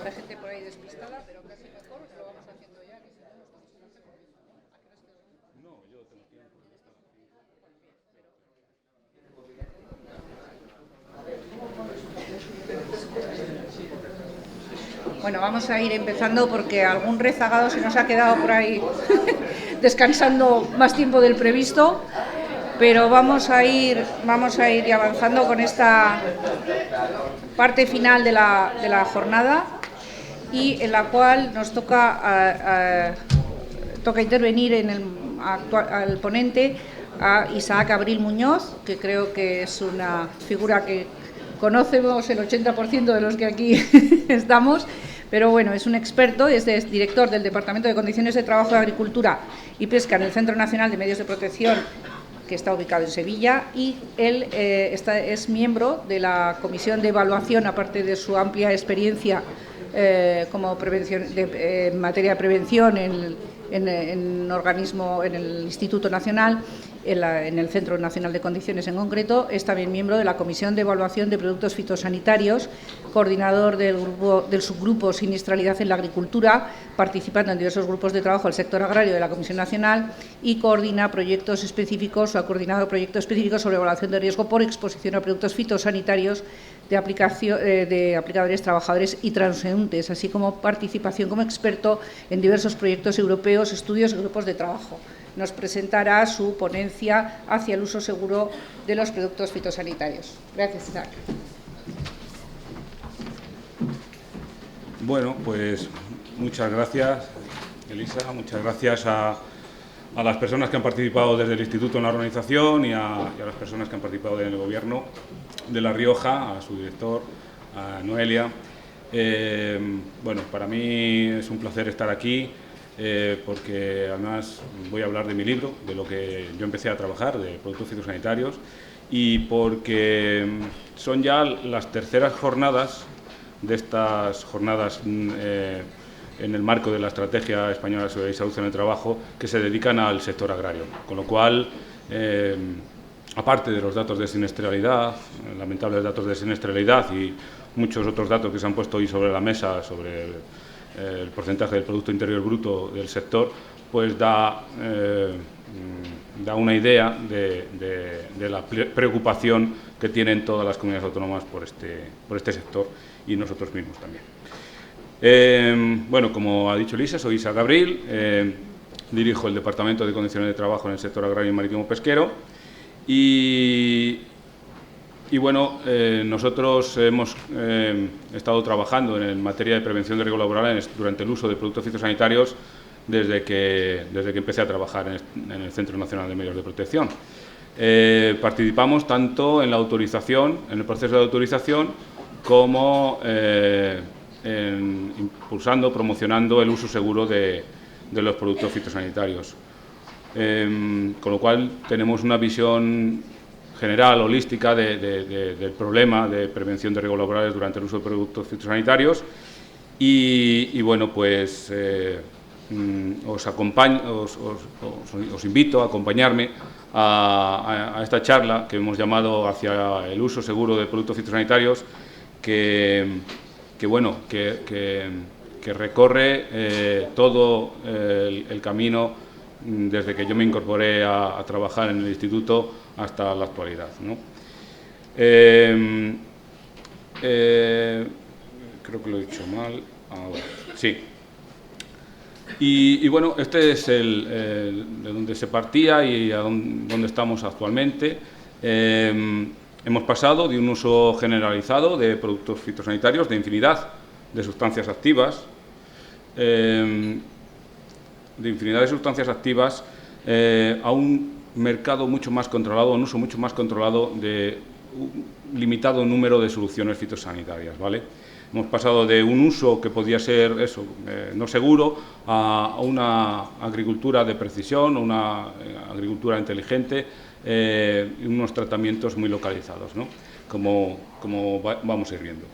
Hay gente por ahí despistada, pero casi mejor lo vamos haciendo ya, que si no nos vamos a hacer por mismo, ¿no? ¿A qué hora es que No, yo tengo tiempo. Bueno, vamos a ir empezando porque algún rezagado se nos ha quedado por ahí descansando más tiempo del previsto, pero vamos a ir avanzando con esta parte final de la jornada y en la cual nos toca intervenir al ponente, a Isaac Abril Muñoz, que creo que es una figura que conocemos el 80% de los que aquí estamos, pero bueno, es un experto, es director del Departamento de Condiciones de Trabajo de Agricultura y Pesca en el Centro Nacional de Medios de Protección, que está ubicado en Sevilla, y él es miembro de la Comisión de Evaluación, aparte de su amplia experiencia como en materia de prevención en el Instituto Nacional, en el Centro Nacional de Condiciones en concreto. Es también miembro de la Comisión de Evaluación de Productos Fitosanitarios, coordinador del subgrupo Siniestralidad en la Agricultura, participando en diversos grupos de trabajo del sector agrario de la Comisión Nacional, y coordina proyectos específicos o ha coordinado proyectos específicos sobre evaluación de riesgo por exposición a productos fitosanitarios de aplicadores, trabajadores y transeúntes, así como participación como experto en diversos proyectos europeos, estudios y grupos de trabajo. Nos presentará su ponencia hacia el uso seguro de los productos fitosanitarios. Gracias, Isaac. Bueno, pues muchas gracias, Elisa, muchas gracias a las personas que han participado desde el Instituto en la organización y a las personas que han participado en el Gobierno de La Rioja, a su director, a Noelia. Bueno, para mí es un placer estar aquí porque además voy a hablar de mi libro, de lo que yo empecé a trabajar, de productos fitosanitarios, y porque son ya las terceras jornadas de estas jornadas en el marco de la Estrategia Española de Seguridad y Salud en el Trabajo, que se dedican al sector agrario. Con lo cual, aparte de los datos de siniestralidad, lamentables datos de siniestralidad y muchos otros datos que se han puesto hoy sobre la mesa sobre el porcentaje del Producto Interior Bruto del sector, pues da una idea de la preocupación que tienen todas las comunidades autónomas por este sector y nosotros mismos también. Bueno, como ha dicho Elisa, soy Isaac Abril, dirijo el Departamento de Condiciones de Trabajo en el sector agrario y marítimo pesquero y bueno, nosotros hemos estado trabajando en materia de prevención de riesgos laborales durante el uso de productos fitosanitarios desde que empecé a trabajar en el Centro Nacional de Medios de Protección. Participamos tanto en la autorización, en el proceso de autorización, como impulsando, promocionando el uso seguro de los productos fitosanitarios. Con lo cual tenemos una visión general, holística, del problema de prevención de riesgos laborales durante el uso de productos fitosanitarios y bueno, pues os invito a acompañarme a esta charla que hemos llamado hacia el uso seguro de productos fitosanitarios, que recorre todo el camino desde que yo me incorporé a trabajar en el instituto hasta la actualidad, ¿no? Creo que lo he dicho mal ahora. Sí. Y bueno, este es de donde se partía y a dónde estamos actualmente. Hemos pasado de un uso generalizado de productos fitosanitarios, de infinidad de sustancias activas, a un mercado mucho más controlado, un uso mucho más controlado de un limitado número de soluciones fitosanitarias, ¿vale? Hemos pasado de un uso que podía ser no seguro a una agricultura de precisión, una agricultura inteligente, unos tratamientos muy localizados, ¿no? Como vamos a ir viendo.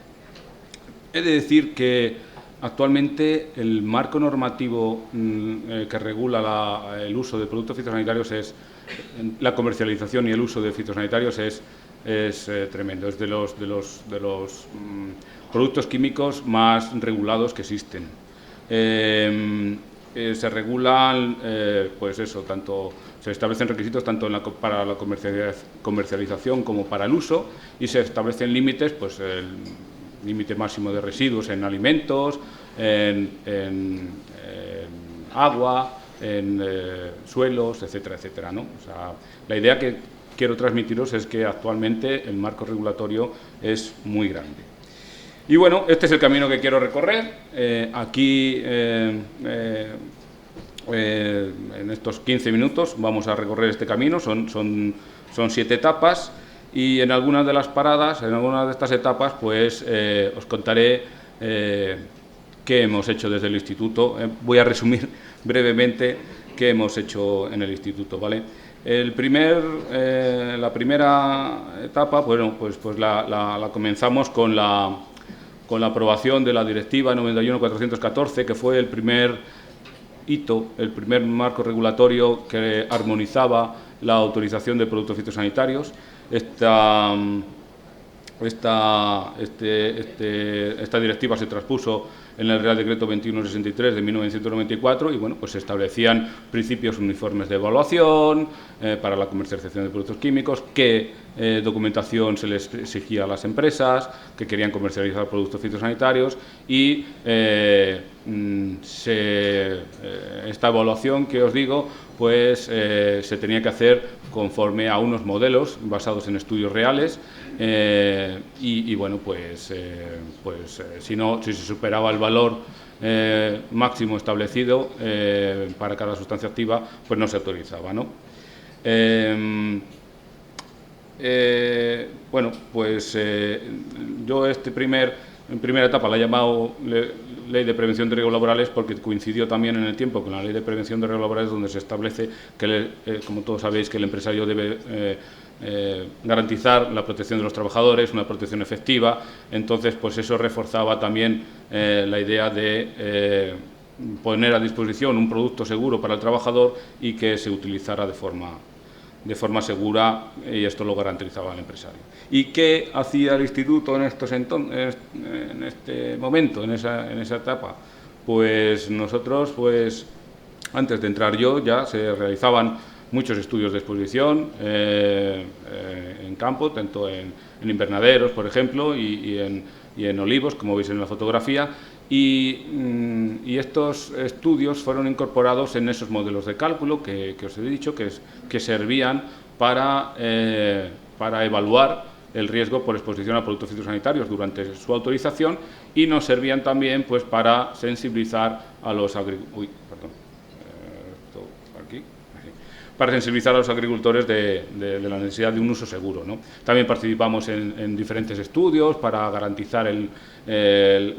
He de decir que actualmente el marco normativo que regula el uso de productos fitosanitarios es la comercialización y el uso de fitosanitarios es tremendo. Es de los productos químicos más regulados que existen. Se regulan, pues eso, se establecen requisitos tanto para la comercialización como para el uso, y se establecen límites, pues el límite máximo de residuos en alimentos, en agua, en suelos, etcétera, etcétera, ¿no? O sea, la idea que quiero transmitiros es que actualmente el marco regulatorio es muy grande. Y bueno, este es el camino que quiero recorrer. Aquí, en estos 15 minutos, vamos a recorrer este camino. Son 7 etapas, y en algunas de las paradas, en algunas de estas etapas, pues os contaré qué hemos hecho desde el instituto. Voy a resumir brevemente qué hemos hecho en el instituto, ¿vale? La primera etapa, bueno, pues la comenzamos con la aprobación de la Directiva 91/414, que fue el primer hito, el primer marco regulatorio que armonizaba la autorización de productos fitosanitarios. Esta directiva se transpuso en el Real Decreto 2163 de 1994 y bueno, pues se establecían principios uniformes de evaluación para la comercialización de productos químicos, qué documentación se les exigía a las empresas que querían comercializar productos fitosanitarios, y esta evaluación que os digo, pues se tenía que hacer conforme a unos modelos basados en estudios reales, y bueno, pues si se superaba el valor máximo establecido para cada sustancia activa, pues no se autorizaba, ¿no? Bueno, pues yo en primera etapa la he llamado Ley de Prevención de Riesgos Laborales porque coincidió también en el tiempo con la Ley de Prevención de Riesgos Laborales, donde se establece que, como todos sabéis, que el empresario debe garantizar la protección de los trabajadores, una protección efectiva. Entonces, pues eso reforzaba también la idea de poner a disposición un producto seguro para el trabajador y que se utilizara de forma segura, y esto lo garantizaba el empresario. ¿Y qué hacía el instituto en este momento, en esa etapa? Pues nosotros, pues antes de entrar yo, ya se realizaban muchos estudios de exposición en campo, tanto en invernaderos, por ejemplo, y en olivos, como veis en la fotografía, y estos estudios fueron incorporados en esos modelos de cálculo que os he dicho, que servían para evaluar el riesgo por exposición a productos fitosanitarios durante su autorización, y nos servían también, pues, para sensibilizar a los agricultores de la necesidad de un uso seguro, ¿no? También participamos en diferentes estudios para garantizar el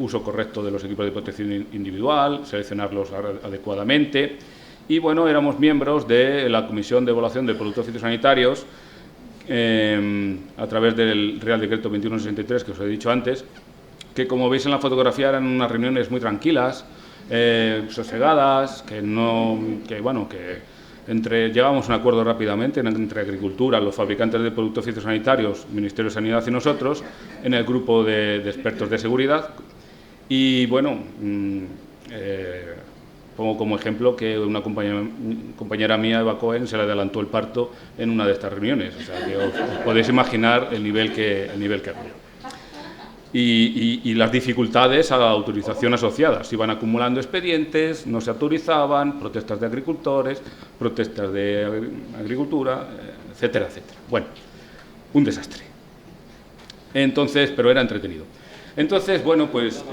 uso correcto de los equipos de protección individual, seleccionarlos adecuadamente, y bueno, éramos miembros de la Comisión de Evaluación de Productos Fitosanitarios a través del Real Decreto 2163 que os he dicho antes, que, como veis en la fotografía, eran unas reuniones muy tranquilas, sosegadas, llegábamos a un acuerdo rápidamente entre Agricultura, los fabricantes de productos fitosanitarios, Ministerio de Sanidad y nosotros, en el grupo de expertos de seguridad. Y bueno, pongo como ejemplo que una compañera mía, Eva Cohen, se le adelantó el parto en una de estas reuniones. O sea, que os podéis imaginar el nivel que había. Y las dificultades a la autorización asociadas. Se iban acumulando expedientes, no se autorizaban, protestas de agricultores, protestas de agricultura, etcétera, etcétera. Bueno, un desastre. Entonces, pero era entretenido. Entonces, bueno, pues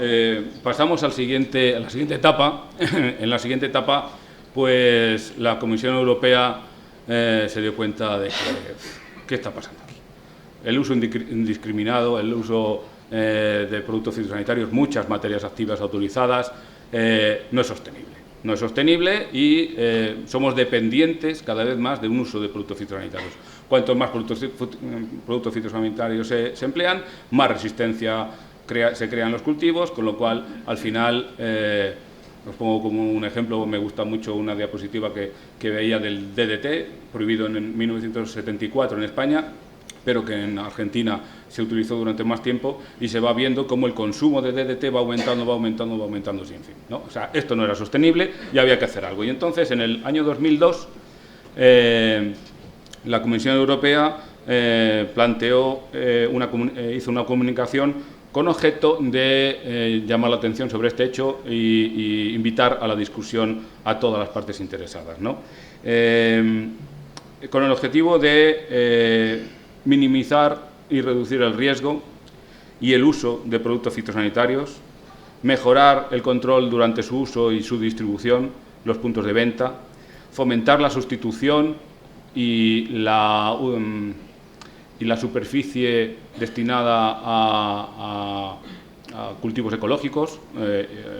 pasamos a la siguiente etapa. En la siguiente etapa, pues la Comisión Europea se dio cuenta de ¿qué está pasando aquí? El uso indiscriminado, el uso de productos fitosanitarios, muchas materias activas autorizadas, no es sostenible. No es sostenible, y somos dependientes cada vez más de un uso de productos fitosanitarios. Cuanto más productos fitosanitarios se emplean, más resistencia se crean los cultivos, con lo cual, al final, os pongo como un ejemplo, me gusta mucho una diapositiva que veía del DDT, prohibido en 1974 en España, pero que en Argentina se utilizó durante más tiempo, y se va viendo cómo el consumo de DDT va aumentando sin fin, ¿no? O sea, esto no era sostenible y había que hacer algo. Y entonces, en el año 2002, la Comisión Europea hizo una comunicación con objeto de llamar la atención sobre este hecho y invitar a la discusión a todas las partes interesadas, ¿no? Con el objetivo de minimizar y reducir el riesgo y el uso de productos fitosanitarios, mejorar el control durante su uso y su distribución, los puntos de venta, fomentar la sustitución y la superficie destinada a cultivos ecológicos,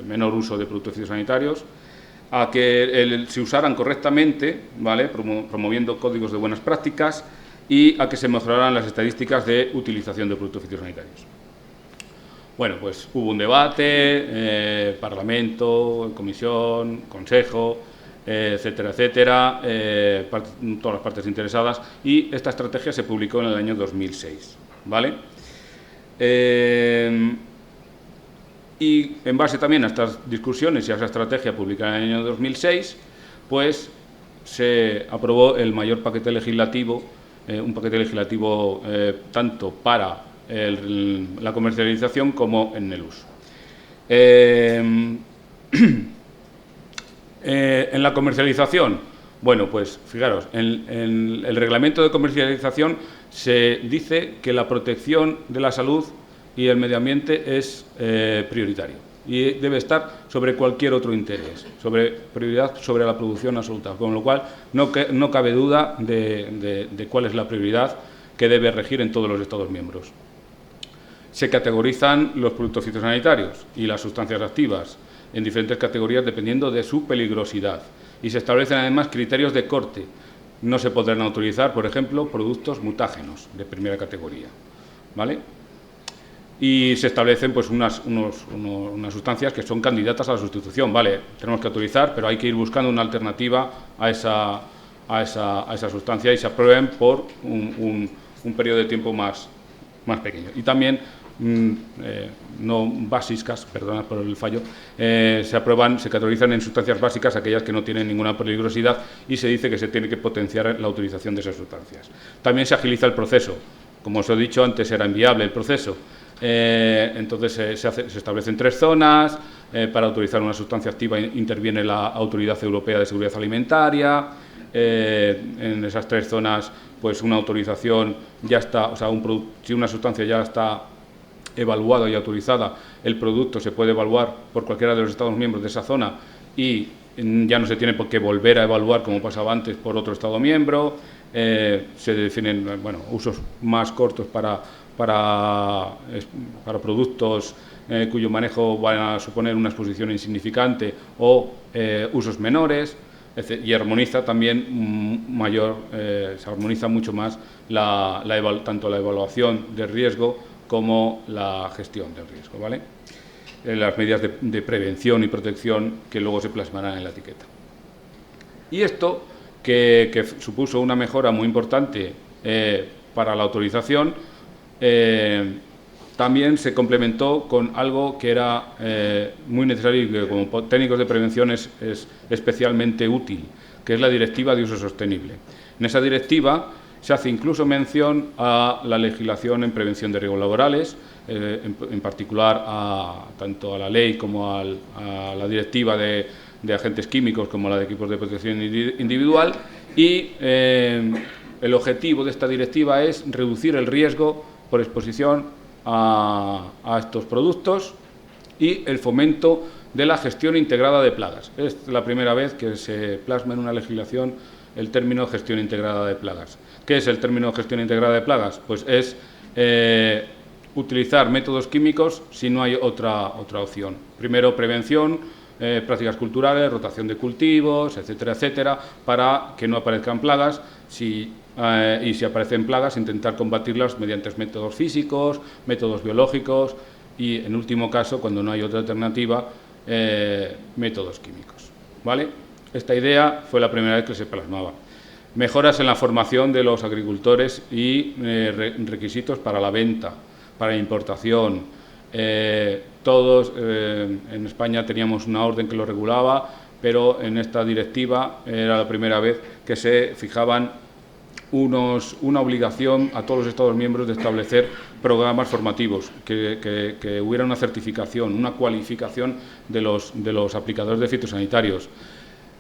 menor uso de productos fitosanitarios, a que se usaran correctamente, ¿vale?, promoviendo códigos de buenas prácticas, y a que se mejoraran las estadísticas de utilización de productos fitosanitarios. Bueno, pues hubo un debate, Parlamento, Comisión, Consejo, etcétera, etcétera, todas las partes interesadas, y esta estrategia se publicó en el año 2006, ¿vale? Y en base también a estas discusiones y a esa estrategia publicada en el año 2006, pues se aprobó el mayor paquete legislativo, un paquete legislativo tanto para la comercialización como en el uso. En la comercialización, bueno, pues fijaros, en el reglamento de comercialización se dice que la protección de la salud y el medio ambiente es prioritario y debe estar sobre cualquier otro interés, prioridad sobre la producción absoluta, con lo cual no cabe duda de cuál es la prioridad que debe regir en todos los Estados miembros. Se categorizan los productos fitosanitarios y las sustancias activas en diferentes categorías dependiendo de su peligrosidad, y se establecen además criterios de corte. No se podrán autorizar, por ejemplo, productos mutágenos de primera categoría, ¿vale? Y se establecen pues unas sustancias que son candidatas a la sustitución, ¿vale? Tenemos que autorizar, pero hay que ir buscando una alternativa a esa sustancia, y se aprueben por un periodo de tiempo más pequeño. Y también no básicas, perdonad por el fallo, se categorizan en sustancias básicas aquellas que no tienen ninguna peligrosidad, y se dice que se tiene que potenciar la utilización de esas sustancias. También se agiliza el proceso. Como os he dicho antes, era inviable el proceso. Entonces se establecen 3 zonas. Para autorizar una sustancia activa interviene la Autoridad Europea de Seguridad Alimentaria. En esas 3 zonas, pues una autorización ya está, o sea, si una sustancia ya está evaluada y autorizada, el producto se puede evaluar por cualquiera de los Estados miembros de esa zona, y ya no se tiene por qué volver a evaluar como pasaba antes por otro Estado miembro. Se definen, bueno, usos más cortos para productos cuyo manejo va a suponer una exposición insignificante, o usos menores, y armoniza también se armoniza mucho más tanto la evaluación del riesgo como la gestión del riesgo, ¿vale? Las medidas de prevención y protección que luego se plasmarán en la etiqueta. Y esto, que supuso una mejora muy importante para la autorización, también se complementó con algo que era muy necesario y que como técnicos de prevención es especialmente útil, que es la Directiva de Uso Sostenible. En esa directiva se hace incluso mención a la legislación en prevención de riesgos laborales, en particular tanto a la ley como a la directiva de agentes químicos como la de equipos de protección individual, y el objetivo de esta directiva es reducir el riesgo por exposición a estos productos y el fomento de la gestión integrada de plagas. Es la primera vez que se plasma en una legislación el término gestión integrada de plagas. ¿Qué es el término gestión integrada de plagas? Pues es utilizar métodos químicos si no hay otra opción. Primero, prevención, prácticas culturales, rotación de cultivos, etcétera, etcétera, para que no aparezcan plagas. Y si aparecen plagas, intentar combatirlas mediante métodos físicos, métodos biológicos, y, en último caso, cuando no hay otra alternativa, métodos químicos, ¿vale? Esta idea fue la primera vez que se plasmaba. Mejoras en la formación de los agricultores y requisitos para la venta, para la importación. Todos en España teníamos una orden que lo regulaba, pero en esta directiva era la primera vez que se fijaban una obligación a todos los Estados miembros de establecer programas formativos, que hubiera una certificación, una cualificación de los aplicadores de fitosanitarios.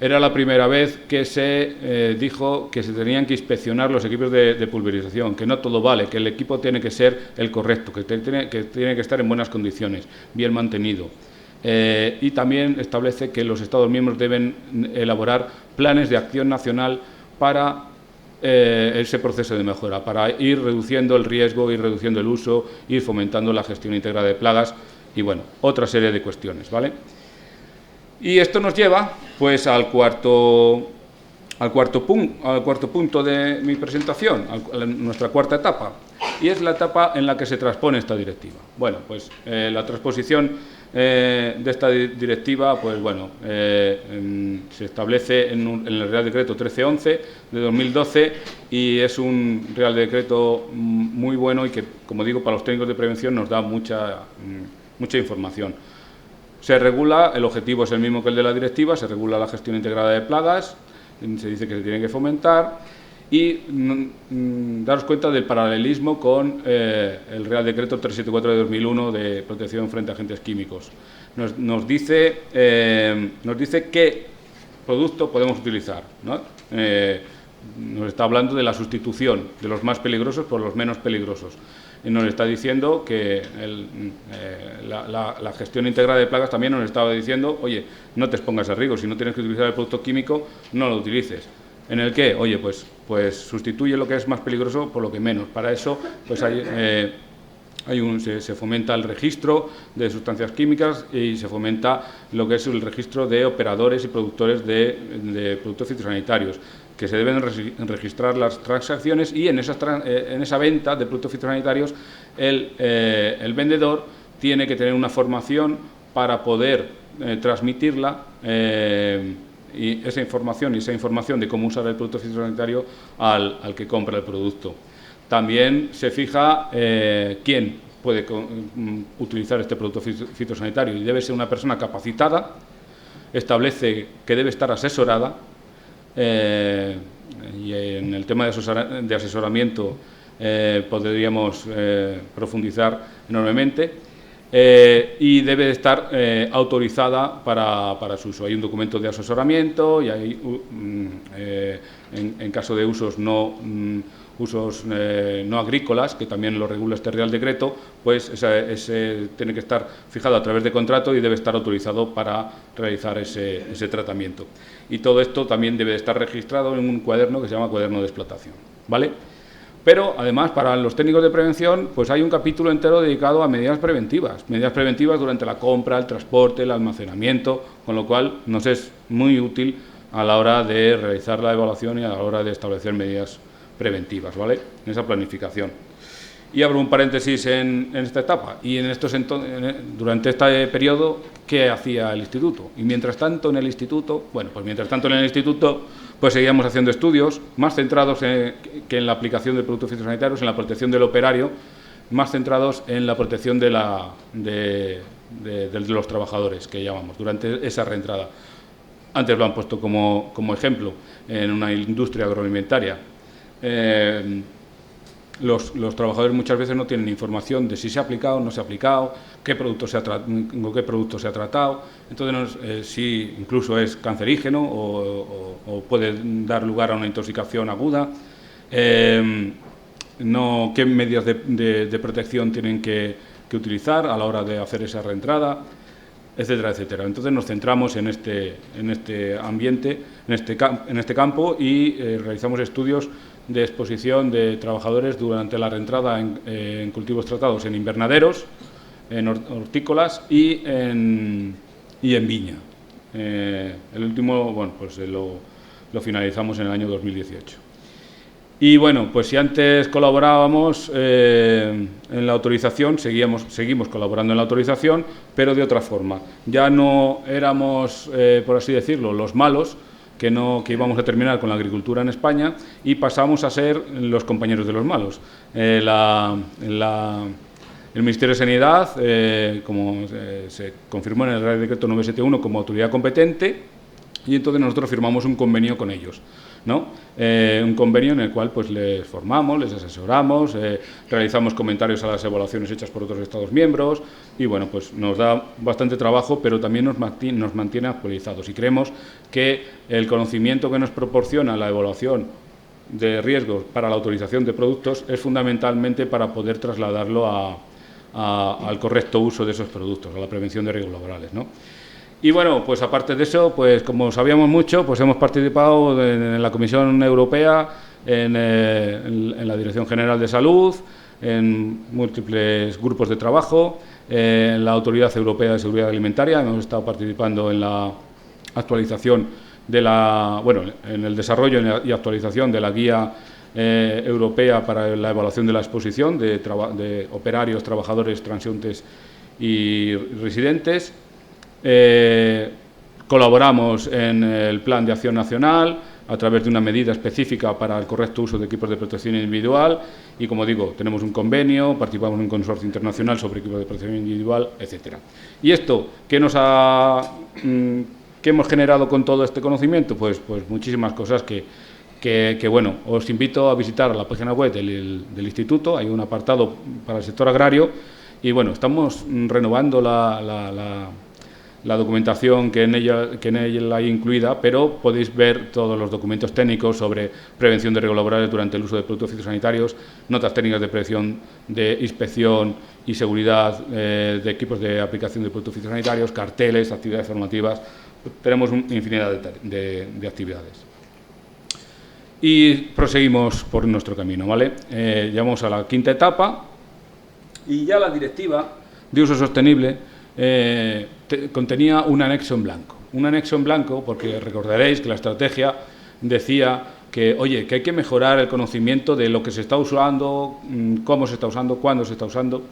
Era la primera vez que se dijo que se tenían que inspeccionar los equipos de pulverización, que no todo vale, que el equipo tiene que ser el correcto, que tiene que estar en buenas condiciones, bien mantenido. Y también establece que los Estados miembros deben elaborar planes de acción nacional para ese proceso de mejora, para ir reduciendo el riesgo, ir reduciendo el uso, ir fomentando la gestión integrada de plagas y, bueno, otra serie de cuestiones, ¿vale? Y esto nos lleva, pues, al cuarto punto de mi presentación, a nuestra cuarta etapa, y es la etapa en la que se transpone esta directiva. Bueno, pues la transposición de esta directiva, pues bueno, se establece en el Real Decreto 1311 de 2012 y es un Real Decreto muy bueno y que, como digo, para los técnicos de prevención nos da mucha información. Se regula, el objetivo es el mismo que el de la directiva, se regula la gestión integrada de plagas, se dice que se tiene que fomentar y daros cuenta del paralelismo con el Real Decreto 374 de 2001 de protección frente a agentes químicos. Nos dice qué producto podemos utilizar, ¿no? Nos está hablando de la sustitución de los más peligrosos por los menos peligrosos. Y nos está diciendo que la gestión integrada de plagas también nos estaba diciendo, oye, no te expongas a riesgo, si no tienes que utilizar el producto químico, no lo utilices. ¿En el qué? Oye, pues sustituye lo que es más peligroso por lo que menos. Para eso pues se fomenta el registro de sustancias químicas y se fomenta lo que es el registro de operadores y productores de productos fitosanitarios, que se deben registrar las transacciones y en esa venta de productos fitosanitarios el vendedor tiene que tener una formación para poder transmitirla y esa información de cómo usar el producto fitosanitario al que compra el producto. También se fija quién puede utilizar este producto fitosanitario y debe ser una persona capacitada, establece que debe estar asesorada y en el tema de asesoramiento podríamos profundizar enormemente. Y debe estar autorizada para su uso. Hay un documento de asesoramiento y hay, en caso de usos no agrícolas, que también lo regula este Real Decreto, pues ese tiene que estar fijado a través de contrato y debe estar autorizado para realizar ese tratamiento. Y todo esto también debe estar registrado en un cuaderno que se llama cuaderno de explotación, ¿vale? Pero, además, para los técnicos de prevención, pues hay un capítulo entero dedicado a medidas preventivas durante la compra, el transporte, el almacenamiento, con lo cual nos es muy útil a la hora de realizar la evaluación y a la hora de establecer medidas preventivas, ¿vale? En esa planificación. Y abro un paréntesis en esta etapa. Y durante este periodo, ¿qué hacía el instituto? Y mientras tanto en el instituto, pues seguíamos haciendo estudios más centrados que en la aplicación de productos fitosanitarios, en la protección del operario, más centrados en la protección de los trabajadores, que llamamos, durante esa reentrada. Antes lo han puesto como ejemplo en una industria agroalimentaria. Los trabajadores muchas veces no tienen información de si se ha aplicado o no se ha aplicado, con qué producto se ha tratado, entonces si incluso es cancerígeno o puede dar lugar a una intoxicación aguda, qué medidas de protección tienen que utilizar a la hora de hacer esa reentrada, etcétera, etcétera. Entonces nos centramos en este ambiente, en este campo y realizamos estudios de exposición de trabajadores durante la reentrada en cultivos tratados en invernaderos, en hortícolas y en viña. El último, bueno, pues lo finalizamos en el año 2018. Y bueno, pues si antes colaborábamos en la autorización, seguimos colaborando en la autorización, pero de otra forma. Ya no éramos, por así decirlo, los malos, que íbamos a terminar con la agricultura en España, y pasamos a ser los compañeros de los malos. El Ministerio de Sanidad, como se confirmó en el Real Decreto 971 como autoridad competente, y entonces nosotros firmamos un convenio con ellos, ¿no? Un convenio en el cual pues les formamos, les asesoramos, realizamos comentarios a las evaluaciones hechas por otros Estados miembros, y bueno, pues nos da bastante trabajo, pero también nos mantiene actualizados, y creemos que el conocimiento que nos proporciona la evaluación de riesgos para la autorización de productos es fundamentalmente para poder trasladarlo al correcto uso de esos productos, a la prevención de riesgos laborales, ¿no? Y bueno, pues aparte de eso, pues como sabíamos mucho, pues hemos participado en la Comisión Europea, en la Dirección General de Salud, en múltiples grupos de trabajo, en la Autoridad Europea de Seguridad Alimentaria. Hemos estado participando en la actualización en el desarrollo y actualización de la guía europea para la evaluación de la exposición de operarios, trabajadores, transeúntes y residentes. Colaboramos en el Plan de Acción Nacional a través de una medida específica para el correcto uso de equipos de protección individual, y como digo, tenemos un convenio, participamos en un consorcio internacional sobre equipos de protección individual, etcétera. ¿Y esto qué hemos generado con todo este conocimiento? Pues muchísimas cosas que bueno, os invito a visitar la página web del Instituto. Hay un apartado para el sector agrario, y bueno, estamos renovando la documentación que en ella hay incluida, pero podéis ver todos los documentos técnicos sobre prevención de riesgos laborales durante el uso de productos fitosanitarios, notas técnicas de prevención, de inspección y seguridad de equipos de aplicación de productos fitosanitarios, carteles, actividades formativas. Tenemos una infinidad de actividades. Y proseguimos por nuestro camino, ¿vale? Llegamos a la quinta etapa, y ya la directiva de uso sostenible contenía un anexo en blanco. Un anexo en blanco porque recordaréis que la estrategia decía que, oye, que hay que mejorar el conocimiento de lo que se está usando, cómo se está usando, cuándo se está usando,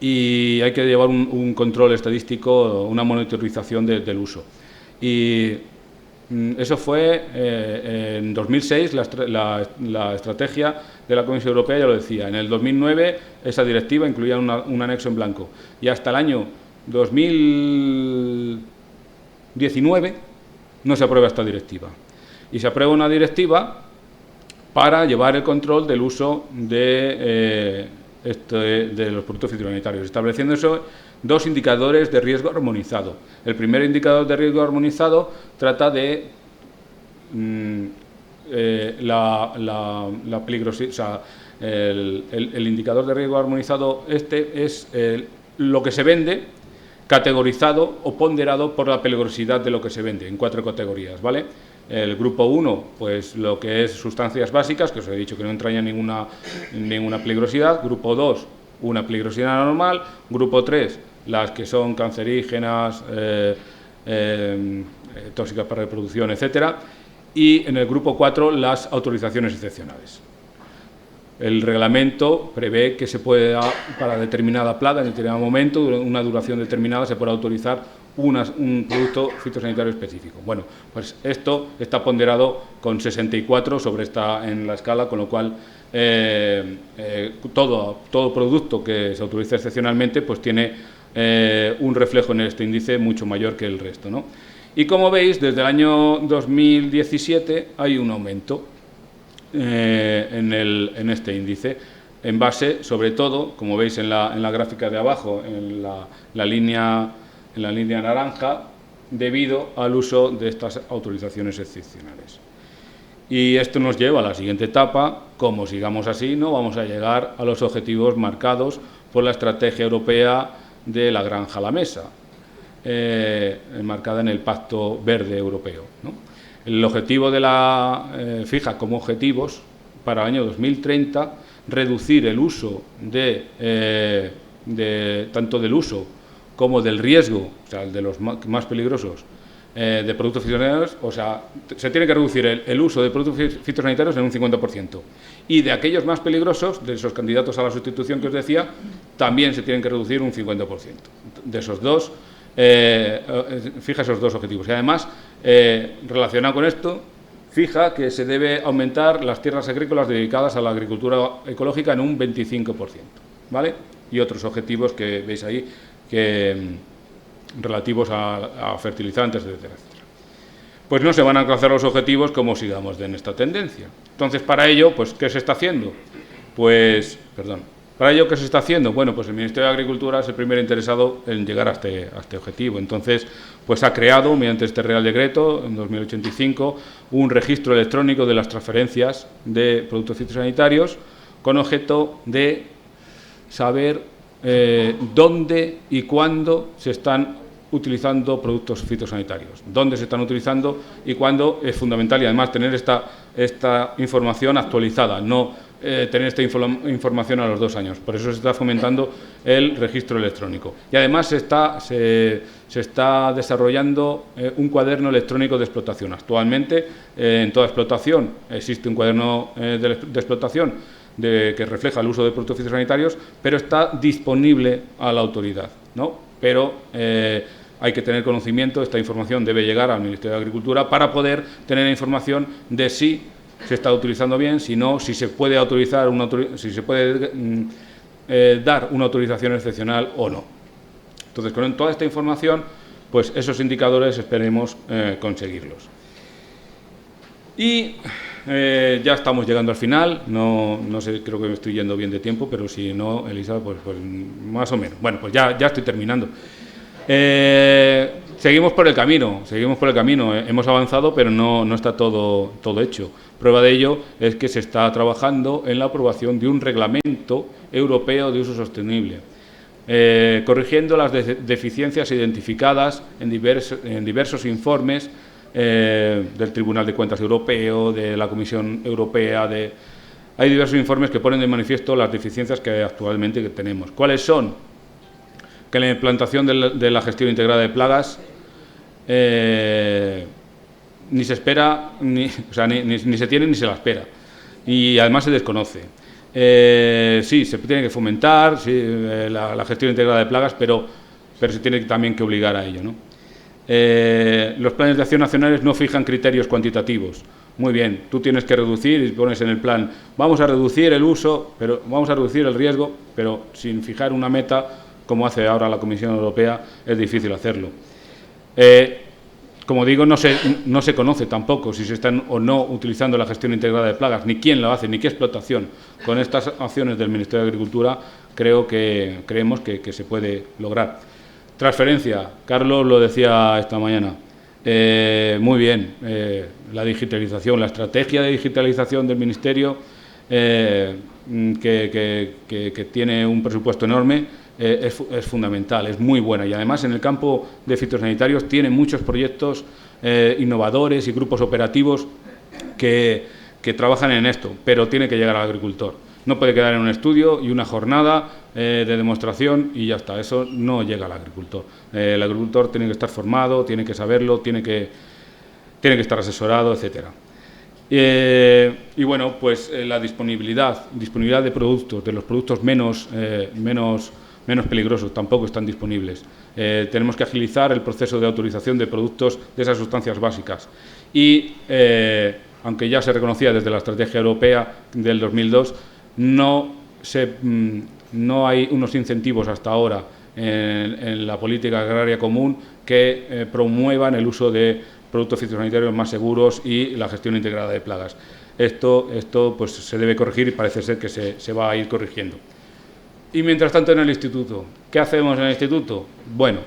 y hay que llevar un control estadístico, una monitorización del uso. Y eso fue en 2006, la estrategia de la Comisión Europea ya lo decía. En el 2009 esa directiva incluía un anexo en blanco, y hasta el año 2019 no se aprueba esta directiva, y se aprueba una directiva para llevar el control del uso de los productos fitosanitarios, estableciendo dos indicadores de riesgo armonizado. El primer indicador de riesgo armonizado trata de la peligrosidad, o sea, el indicador de riesgo armonizado es lo que se vende categorizado o ponderado por la peligrosidad de lo que se vende, en 4 categorías, ¿vale? El grupo 1, pues lo que es sustancias básicas, que os he dicho que no entraña ninguna peligrosidad. Grupo 2, una peligrosidad normal. Grupo 3, las que son cancerígenas, tóxicas para reproducción, etcétera. Y en el grupo 4, las autorizaciones excepcionales. El reglamento prevé que se pueda, para determinada plaga, en determinado momento, una duración determinada, se pueda autorizar un producto fitosanitario específico. Bueno, pues esto está ponderado con 64 en la escala, con lo cual todo producto que se autoriza excepcionalmente pues tiene un reflejo en este índice mucho mayor que el resto, ¿no? Y como veis, desde el año 2017 hay un aumento en este índice, en base, sobre todo, como veis en la gráfica de abajo, en la línea naranja, debido al uso de estas autorizaciones excepcionales. Y esto nos lleva a la siguiente etapa. Como sigamos así, no vamos a llegar a los objetivos marcados por la Estrategia Europea de la granja a la mesa, enmarcada en el Pacto Verde Europeo, ¿no? El objetivo fija como objetivos para el año 2030 reducir el uso tanto del uso como del riesgo, o sea, de los más peligrosos, de productos fitosanitarios, o sea, se tiene que reducir el uso de productos fitosanitarios en un 50%. Y de aquellos más peligrosos, de esos candidatos a la sustitución que os decía, también se tienen que reducir un 50%. De esos dos, fija esos dos objetivos. Y además, relacionado con esto, fija que se debe aumentar las tierras agrícolas dedicadas a la agricultura ecológica en un 25%, ¿vale? Y otros objetivos que veis ahí, relativos a fertilizantes, etcétera, etcétera. Pues no se van a alcanzar los objetivos como sigamos en esta tendencia. Entonces, para ello, pues, ¿qué se está haciendo? Para ello, ¿qué se está haciendo? Bueno, pues el Ministerio de Agricultura es el primer interesado en llegar a este objetivo. Entonces, pues ha creado, mediante este Real Decreto, en 2085, un registro electrónico de las transferencias de productos fitosanitarios con objeto de saber dónde y cuándo se están utilizando productos fitosanitarios, dónde se están utilizando y cuándo es fundamental, y además tener esta información actualizada, no tener esta información a los 2 años. Por eso se está fomentando el registro electrónico. Y además se está desarrollando un cuaderno electrónico de explotación. Actualmente, en toda explotación existe un cuaderno de explotación que refleja el uso de productos fitosanitarios, pero está disponible a la autoridad, ¿no? Pero hay que tener conocimiento, esta información debe llegar al Ministerio de Agricultura para poder tener información de si se está utilizando bien, si no, si se puede autorizar dar una autorización excepcional o no. Entonces, con toda esta información, pues esos indicadores esperemos conseguirlos. Y ya estamos llegando al final, no sé, creo que me estoy yendo bien de tiempo, pero si no, Elisa, pues más o menos. Bueno, pues ya estoy terminando. Seguimos por el camino, hemos avanzado, pero no está todo hecho. Prueba de ello es que se está trabajando en la aprobación de un reglamento europeo de uso sostenible, corrigiendo las deficiencias identificadas en diversos informes del Tribunal de Cuentas Europeo, de la Comisión Europea. Hay diversos informes que ponen de manifiesto las deficiencias que actualmente tenemos. ¿Cuáles son? Que la implantación de la gestión integrada de plagas ni se espera, ni se tiene ni se la espera. Y además se desconoce. Sí, se tiene que fomentar la gestión integrada de plagas, pero se tiene también que obligar a ello, ¿no? Los planes de acción nacionales no fijan criterios cuantitativos. Muy bien, tú tienes que reducir y pones en el plan, vamos a reducir el uso, vamos a reducir el riesgo, pero sin fijar una meta, como hace ahora la Comisión Europea, es difícil hacerlo. Como digo, no se conoce tampoco si se están o no utilizando la gestión integrada de plagas, ni quién lo hace, ni qué explotación. Con estas acciones del Ministerio de Agricultura creemos que se puede lograr. Transferencia, Carlos lo decía esta mañana. Muy bien, la digitalización, la estrategia de digitalización del Ministerio, que tiene un presupuesto enorme, es fundamental, es muy buena, y además en el campo de fitosanitarios tiene muchos proyectos innovadores y grupos operativos que trabajan en esto, pero tiene que llegar al agricultor. No puede quedar en un estudio y una jornada de demostración y ya está, eso no llega al agricultor. El agricultor tiene que estar formado, tiene que saberlo, tiene que estar asesorado, etcétera. Y bueno, pues la disponibilidad de productos, de los productos menos peligrosos, tampoco están disponibles. Tenemos que agilizar el proceso de autorización de productos de esas sustancias básicas. Y, aunque ya se reconocía desde la Estrategia Europea del 2002, no hay unos incentivos hasta ahora en la política agraria común que promuevan el uso de productos fitosanitarios más seguros y la gestión integrada de plagas. Esto pues se debe corregir y parece ser que se va a ir corrigiendo. Y mientras tanto en el instituto, ¿qué hacemos en el instituto? Bueno,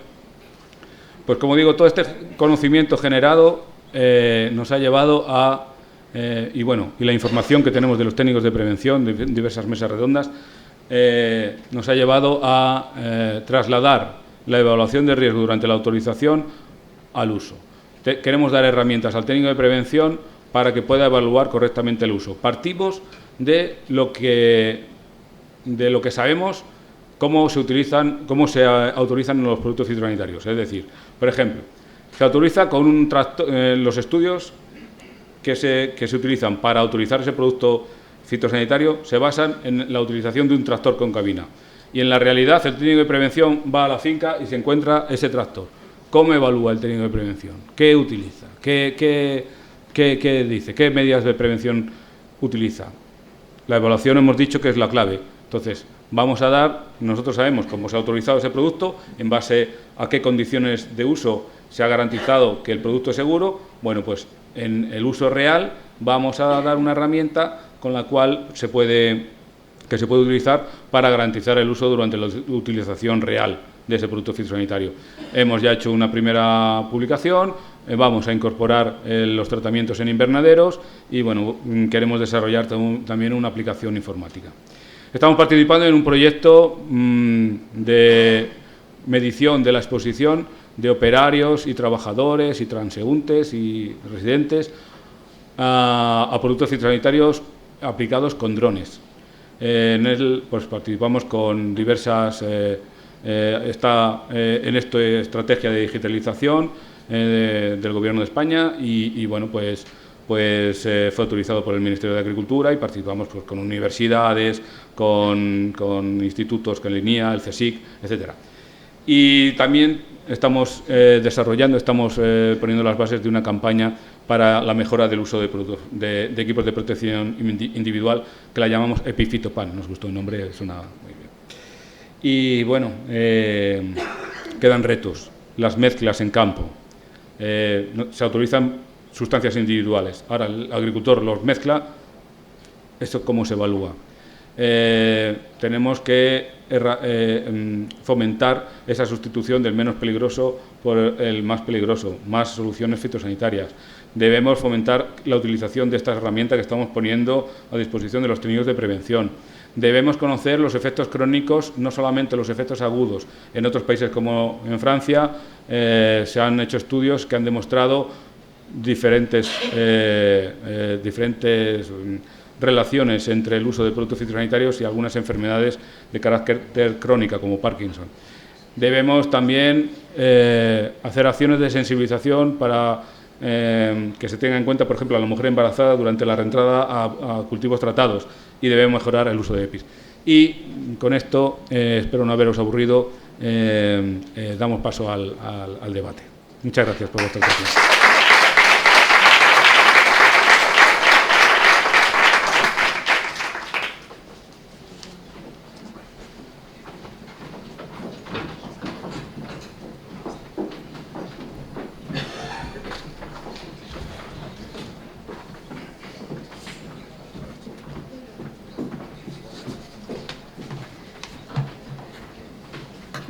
pues como digo, todo este conocimiento generado nos ha llevado a, y la información que tenemos de los técnicos de prevención, de diversas mesas redondas, nos ha llevado a trasladar la evaluación de riesgo durante la autorización al uso. Queremos dar herramientas al técnico de prevención para que pueda evaluar correctamente el uso. Partimos de lo que sabemos, cómo se autorizan los productos fitosanitarios. Es decir, por ejemplo, Se autoriza con un tractor, los estudios que se utilizan para autorizar ese producto fitosanitario se basan en la utilización de un tractor con cabina. Y en la realidad el técnico de prevención va a la finca y se encuentra ese tractor. ¿Cómo evalúa el técnico de prevención? ¿Qué utiliza? ¿Qué dice? ¿Qué medidas de prevención utiliza? La evaluación hemos dicho que es la clave. Entonces, nosotros sabemos cómo se ha autorizado ese producto, en base a qué condiciones de uso se ha garantizado que el producto es seguro. Bueno, pues en el uso real vamos a dar una herramienta con la cual se puede utilizar para garantizar el uso durante la utilización real de ese producto fitosanitario. Hemos ya hecho una primera publicación, vamos a incorporar los tratamientos en invernaderos y bueno, queremos desarrollar también una aplicación informática. Estamos participando en un proyecto de medición de la exposición de operarios y trabajadores y transeúntes y residentes a productos fitosanitarios aplicados con drones. En él pues participamos con diversas estrategia de digitalización del Gobierno de España y bueno, pues fue autorizado por el Ministerio de Agricultura y participamos pues, con universidades, con institutos, con el INIA, el CSIC, etcétera. Y también estamos poniendo las bases de una campaña para la mejora del uso de equipos de protección individual, que la llamamos Epifitopan. Nos gustó el nombre, suena muy bien. Y bueno, quedan retos, las mezclas en campo. Se autorizan sustancias individuales. Ahora el agricultor los mezcla, ¿eso cómo se evalúa? Tenemos que fomentar esa sustitución del menos peligroso por el más peligroso, más soluciones fitosanitarias. Debemos fomentar la utilización de estas herramientas que estamos poniendo a disposición de los técnicos de prevención. Debemos conocer los efectos crónicos, no solamente los efectos agudos. En otros países como en Francia se han hecho estudios que han demostrado diferentes relaciones entre el uso de productos fitosanitarios y algunas enfermedades de carácter crónica, como Parkinson. Debemos también hacer acciones de sensibilización para que se tenga en cuenta, por ejemplo, a la mujer embarazada durante la reentrada a cultivos tratados, y debemos mejorar el uso de EPIs. Y con esto, espero no haberos aburrido, damos paso al debate. Muchas gracias por vuestra atención.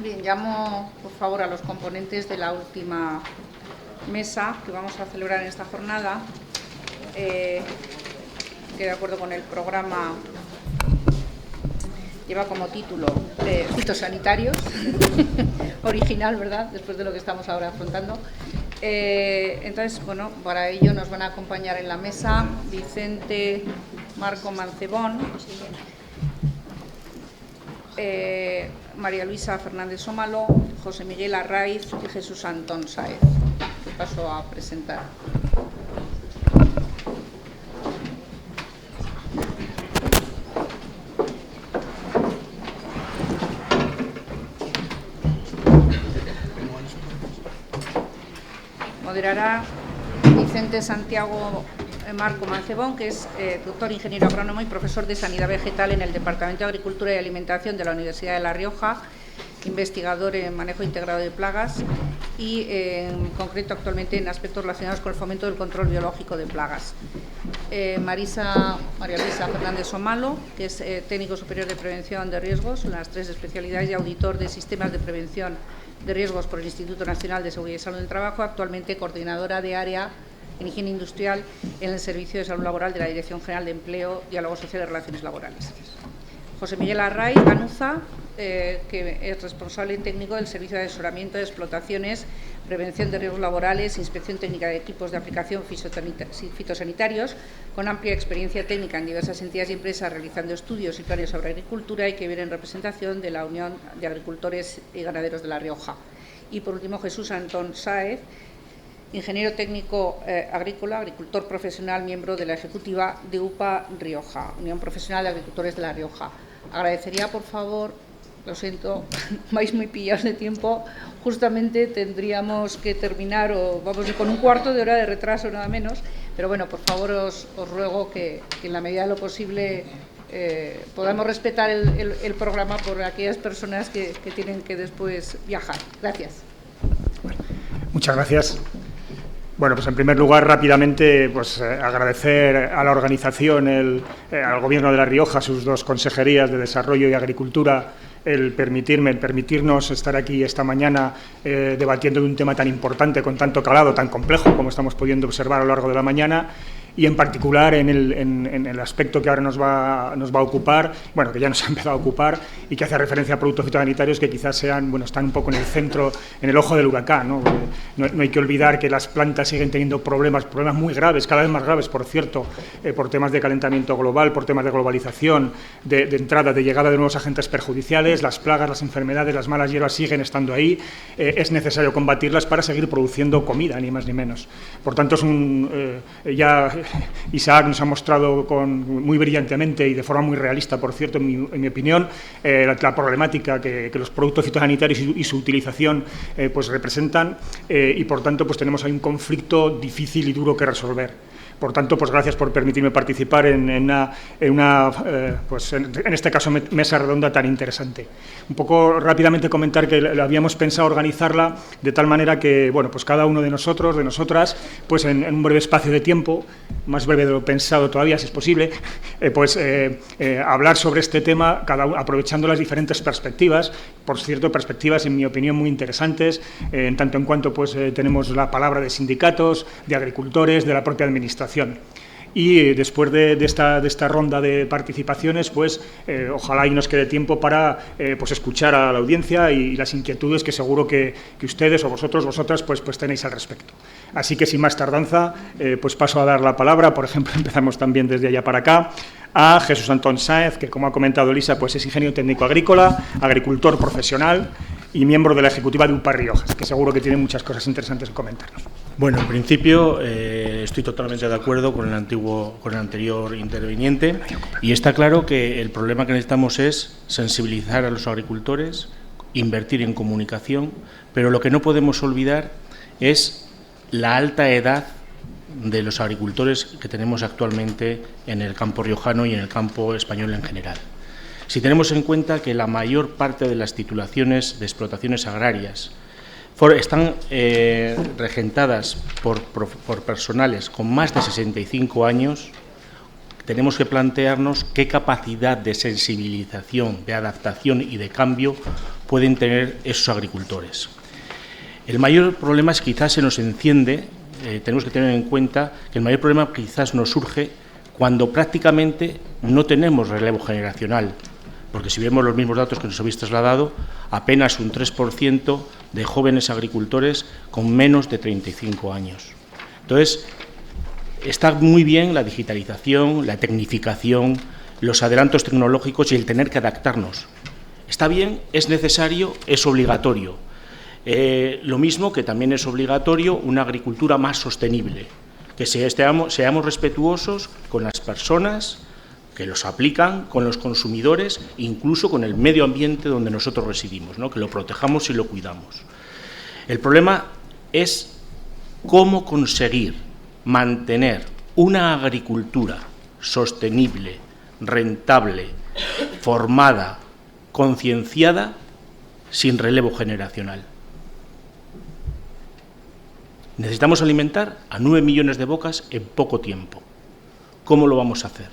Bien, llamo por favor a los componentes de la última mesa que vamos a celebrar en esta jornada, que de acuerdo con el programa lleva como título fitosanitarios, original, ¿verdad?, después de lo que estamos ahora afrontando. Entonces, bueno, para ello nos van a acompañar en la mesa Vicente Marco Mancebón, María Luisa Fernández Somalo, José Miguel Arraiz y Jesús Antón Sáez, que paso a presentar. Moderará Vicente Santiago Marco Mancebón, que es doctor ingeniero agrónomo y profesor de Sanidad Vegetal en el Departamento de Agricultura y Alimentación de la Universidad de La Rioja, investigador en manejo integrado de plagas y, en concreto, actualmente en aspectos relacionados con el fomento del control biológico de plagas. María Luisa Fernández Somalo, que es técnico superior de prevención de riesgos en las 3 especialidades y auditor de sistemas de prevención de riesgos por el Instituto Nacional de Seguridad y Salud del Trabajo, actualmente coordinadora de área en higiene industrial en el Servicio de Salud Laboral de la Dirección General de Empleo, Diálogo Social y Relaciones Laborales. José Miguel Arraiz Canuza, que es responsable técnico del Servicio de Asesoramiento de Explotaciones, Prevención de Riesgos Laborales, Inspección Técnica de Equipos de Aplicación Fitosanitarios, con amplia experiencia técnica en diversas entidades y empresas realizando estudios y planes sobre agricultura, y que viene en representación de la Unión de Agricultores y Ganaderos de La Rioja. Y por último, Jesús Antón Sáez, ingeniero técnico agrícola, agricultor profesional, miembro de la ejecutiva de UPA Rioja, Unión Profesional de Agricultores de La Rioja. Agradecería, por favor, lo siento, vais muy pillados de tiempo, justamente tendríamos que terminar, o vamos con un cuarto de hora de retraso, nada menos, pero bueno, por favor os ruego que en la medida de lo posible podamos respetar el programa por aquellas personas que tienen que después viajar. Gracias. Bueno, muchas gracias. Bueno, pues en primer lugar, rápidamente, pues agradecer a la organización, al Gobierno de La Rioja, sus dos consejerías de Desarrollo y Agricultura, el permitirnos estar aquí esta mañana debatiendo de un tema tan importante, con tanto calado, tan complejo, como estamos pudiendo observar a lo largo de la mañana, y en particular en el aspecto que ahora nos va a ocupar, bueno, que ya nos ha empezado a ocupar y que hace referencia a productos fitosanitarios que quizás sean, bueno, están un poco en el centro, en el ojo del huracán, ¿no? No hay que olvidar que las plantas siguen teniendo problemas muy graves, cada vez más graves, por cierto, por temas de calentamiento global, por temas de globalización, de entrada, de llegada de nuevos agentes perjudiciales, las plagas, las enfermedades, las malas hierbas siguen estando ahí, es necesario combatirlas para seguir produciendo comida, ni más ni menos. Por tanto, ya Isaac nos ha mostrado muy brillantemente y de forma muy realista, por cierto, en mi opinión, la problemática que los productos fitosanitarios y su utilización pues representan, y por tanto pues tenemos ahí un conflicto difícil y duro que resolver. Por tanto, pues gracias por permitirme participar en este caso, mesa redonda tan interesante. Un poco rápidamente comentar que habíamos pensado organizarla de tal manera que, bueno, pues cada uno de nosotros, de nosotras, pues en un breve espacio de tiempo, más breve de lo pensado todavía, si es posible, hablar sobre este tema, aprovechando las diferentes perspectivas, por cierto, perspectivas, en mi opinión, muy interesantes, en tanto en cuanto pues tenemos la palabra de sindicatos, de agricultores, de la propia administración. Y después de esta ronda de participaciones, pues ojalá y nos quede tiempo para pues escuchar a la audiencia y las inquietudes que seguro que ustedes o vosotras pues tenéis al respecto. Así que sin más tardanza, pues paso a dar la palabra. Por ejemplo, empezamos también desde allá para acá a Jesús Antón Sáenz, que como ha comentado Elisa, pues es ingeniero técnico agrícola, agricultor profesional y miembro de la ejecutiva de UPA Rioja, que seguro que tiene muchas cosas interesantes que comentarnos. Bueno, en principio estoy totalmente de acuerdo con el anterior interviniente, y está claro que el problema que necesitamos es sensibilizar a los agricultores, invertir en comunicación, pero lo que no podemos olvidar es la alta edad de los agricultores que tenemos actualmente en el campo riojano y en el campo español en general. Si tenemos en cuenta que la mayor parte de las titulaciones de explotaciones agrarias están regentadas por personales con más de 65 años, tenemos que plantearnos qué capacidad de sensibilización, de adaptación y de cambio pueden tener esos agricultores. El mayor problema es que quizás se nos enciende, tenemos que tener en cuenta que el mayor problema quizás nos surge cuando prácticamente no tenemos relevo generacional, porque si vemos los mismos datos que nos habéis trasladado, apenas un 3% de jóvenes agricultores con menos de 35 años. Entonces, está muy bien la digitalización, la tecnificación, los adelantos tecnológicos y el tener que adaptarnos. Está bien, es necesario, es obligatorio. Lo mismo que también es obligatorio una agricultura más sostenible, que seamos respetuosos con las personas que los aplican, con los consumidores, incluso con el medio ambiente donde nosotros residimos, ¿no? Que lo protejamos y lo cuidamos. El problema es cómo conseguir mantener una agricultura sostenible, rentable, formada, concienciada, sin relevo generacional. Necesitamos alimentar a 9 millones de bocas en poco tiempo. ¿Cómo lo vamos a hacer?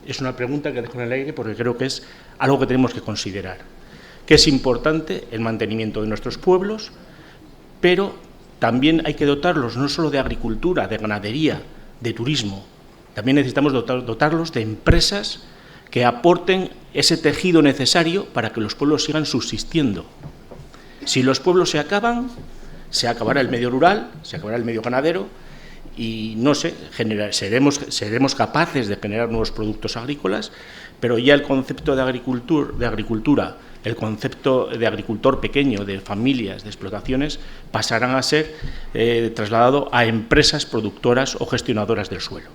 Es una pregunta que dejo en el aire porque creo que es algo que tenemos que considerar. Que es importante el mantenimiento de nuestros pueblos, pero también hay que dotarlos no solo de agricultura, de ganadería, de turismo. También necesitamos dotarlos de empresas que aporten ese tejido necesario para que los pueblos sigan subsistiendo. Si los pueblos se acaban, se acabará el medio rural, se acabará el medio ganadero y, no sé, seremos capaces de generar nuevos productos agrícolas, pero ya el concepto de agricultura el concepto de agricultor pequeño, de familias, de explotaciones, pasarán a ser trasladado a empresas productoras o gestionadoras del suelo.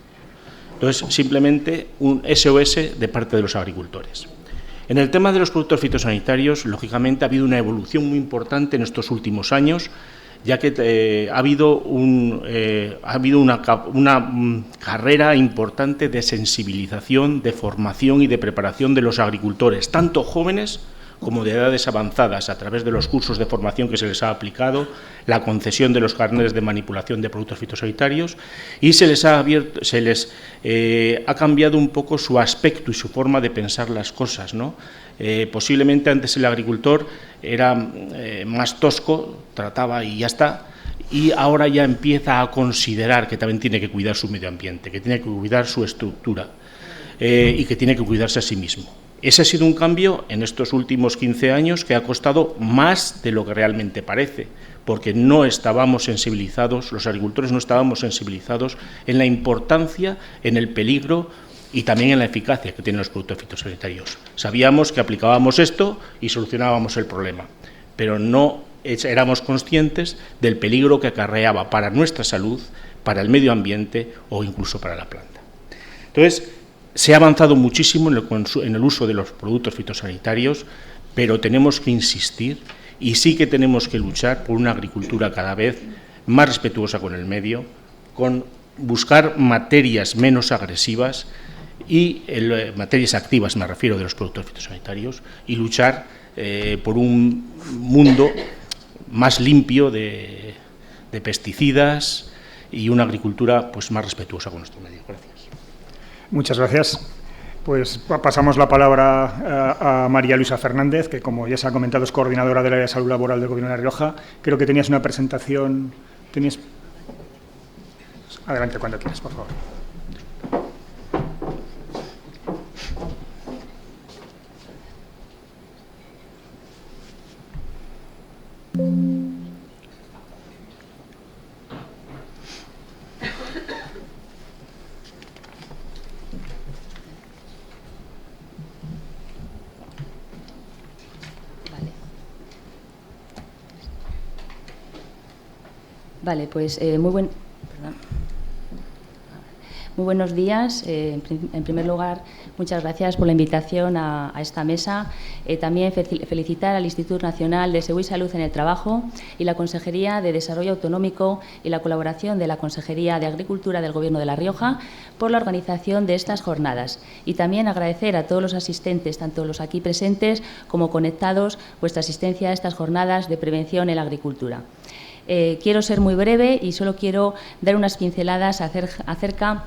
Entonces, simplemente un SOS de parte de los agricultores. En el tema de los productos fitosanitarios, lógicamente, ha habido una evolución muy importante en estos últimos años, ya que ha habido una carrera importante de sensibilización, de formación y de preparación de los agricultores, tanto jóvenes como de edades avanzadas, a través de los cursos de formación que se les ha aplicado, la concesión de los carnets de manipulación de productos fitosanitarios, y se les ha cambiado un poco su aspecto y su forma de pensar las cosas, ¿no? Posiblemente antes el agricultor era más tosco, trataba y ya está, y ahora ya empieza a considerar que también tiene que cuidar su medio ambiente, que tiene que cuidar su estructura y que tiene que cuidarse a sí mismo. Ese ha sido un cambio en estos últimos 15 años que ha costado más de lo que realmente parece, porque no estábamos sensibilizados, los agricultores no estábamos sensibilizados en la importancia, en el peligro y también en la eficacia que tienen los productos fitosanitarios. Sabíamos que aplicábamos esto y solucionábamos el problema, pero no éramos conscientes del peligro que acarreaba para nuestra salud, para el medio ambiente o incluso para la planta. Entonces, se ha avanzado muchísimo en el uso de los productos fitosanitarios, pero tenemos que insistir y sí que tenemos que luchar por una agricultura cada vez más respetuosa con el medio, con buscar materias menos agresivas y materias activas, me refiero, de los productos fitosanitarios, y luchar por un mundo más limpio de pesticidas y una agricultura pues más respetuosa con nuestro medio. Gracias. Muchas gracias. Pues pasamos la palabra a María Luisa Fernández, que, como ya se ha comentado, es coordinadora del área de salud laboral del Gobierno de La Rioja. Creo que tenías una presentación. Adelante cuando quieras, por favor. Vale, pues muy buenos días. En primer lugar, muchas gracias por la invitación a esta mesa. También felicitar al Instituto Nacional de Seguridad y Salud en el Trabajo y la Consejería de Desarrollo Autonómico y la colaboración de la Consejería de Agricultura del Gobierno de La Rioja por la organización de estas jornadas. Y también agradecer a todos los asistentes, tanto los aquí presentes como conectados, vuestra asistencia a estas jornadas de prevención en la agricultura. Quiero ser muy breve y solo quiero dar unas pinceladas acerca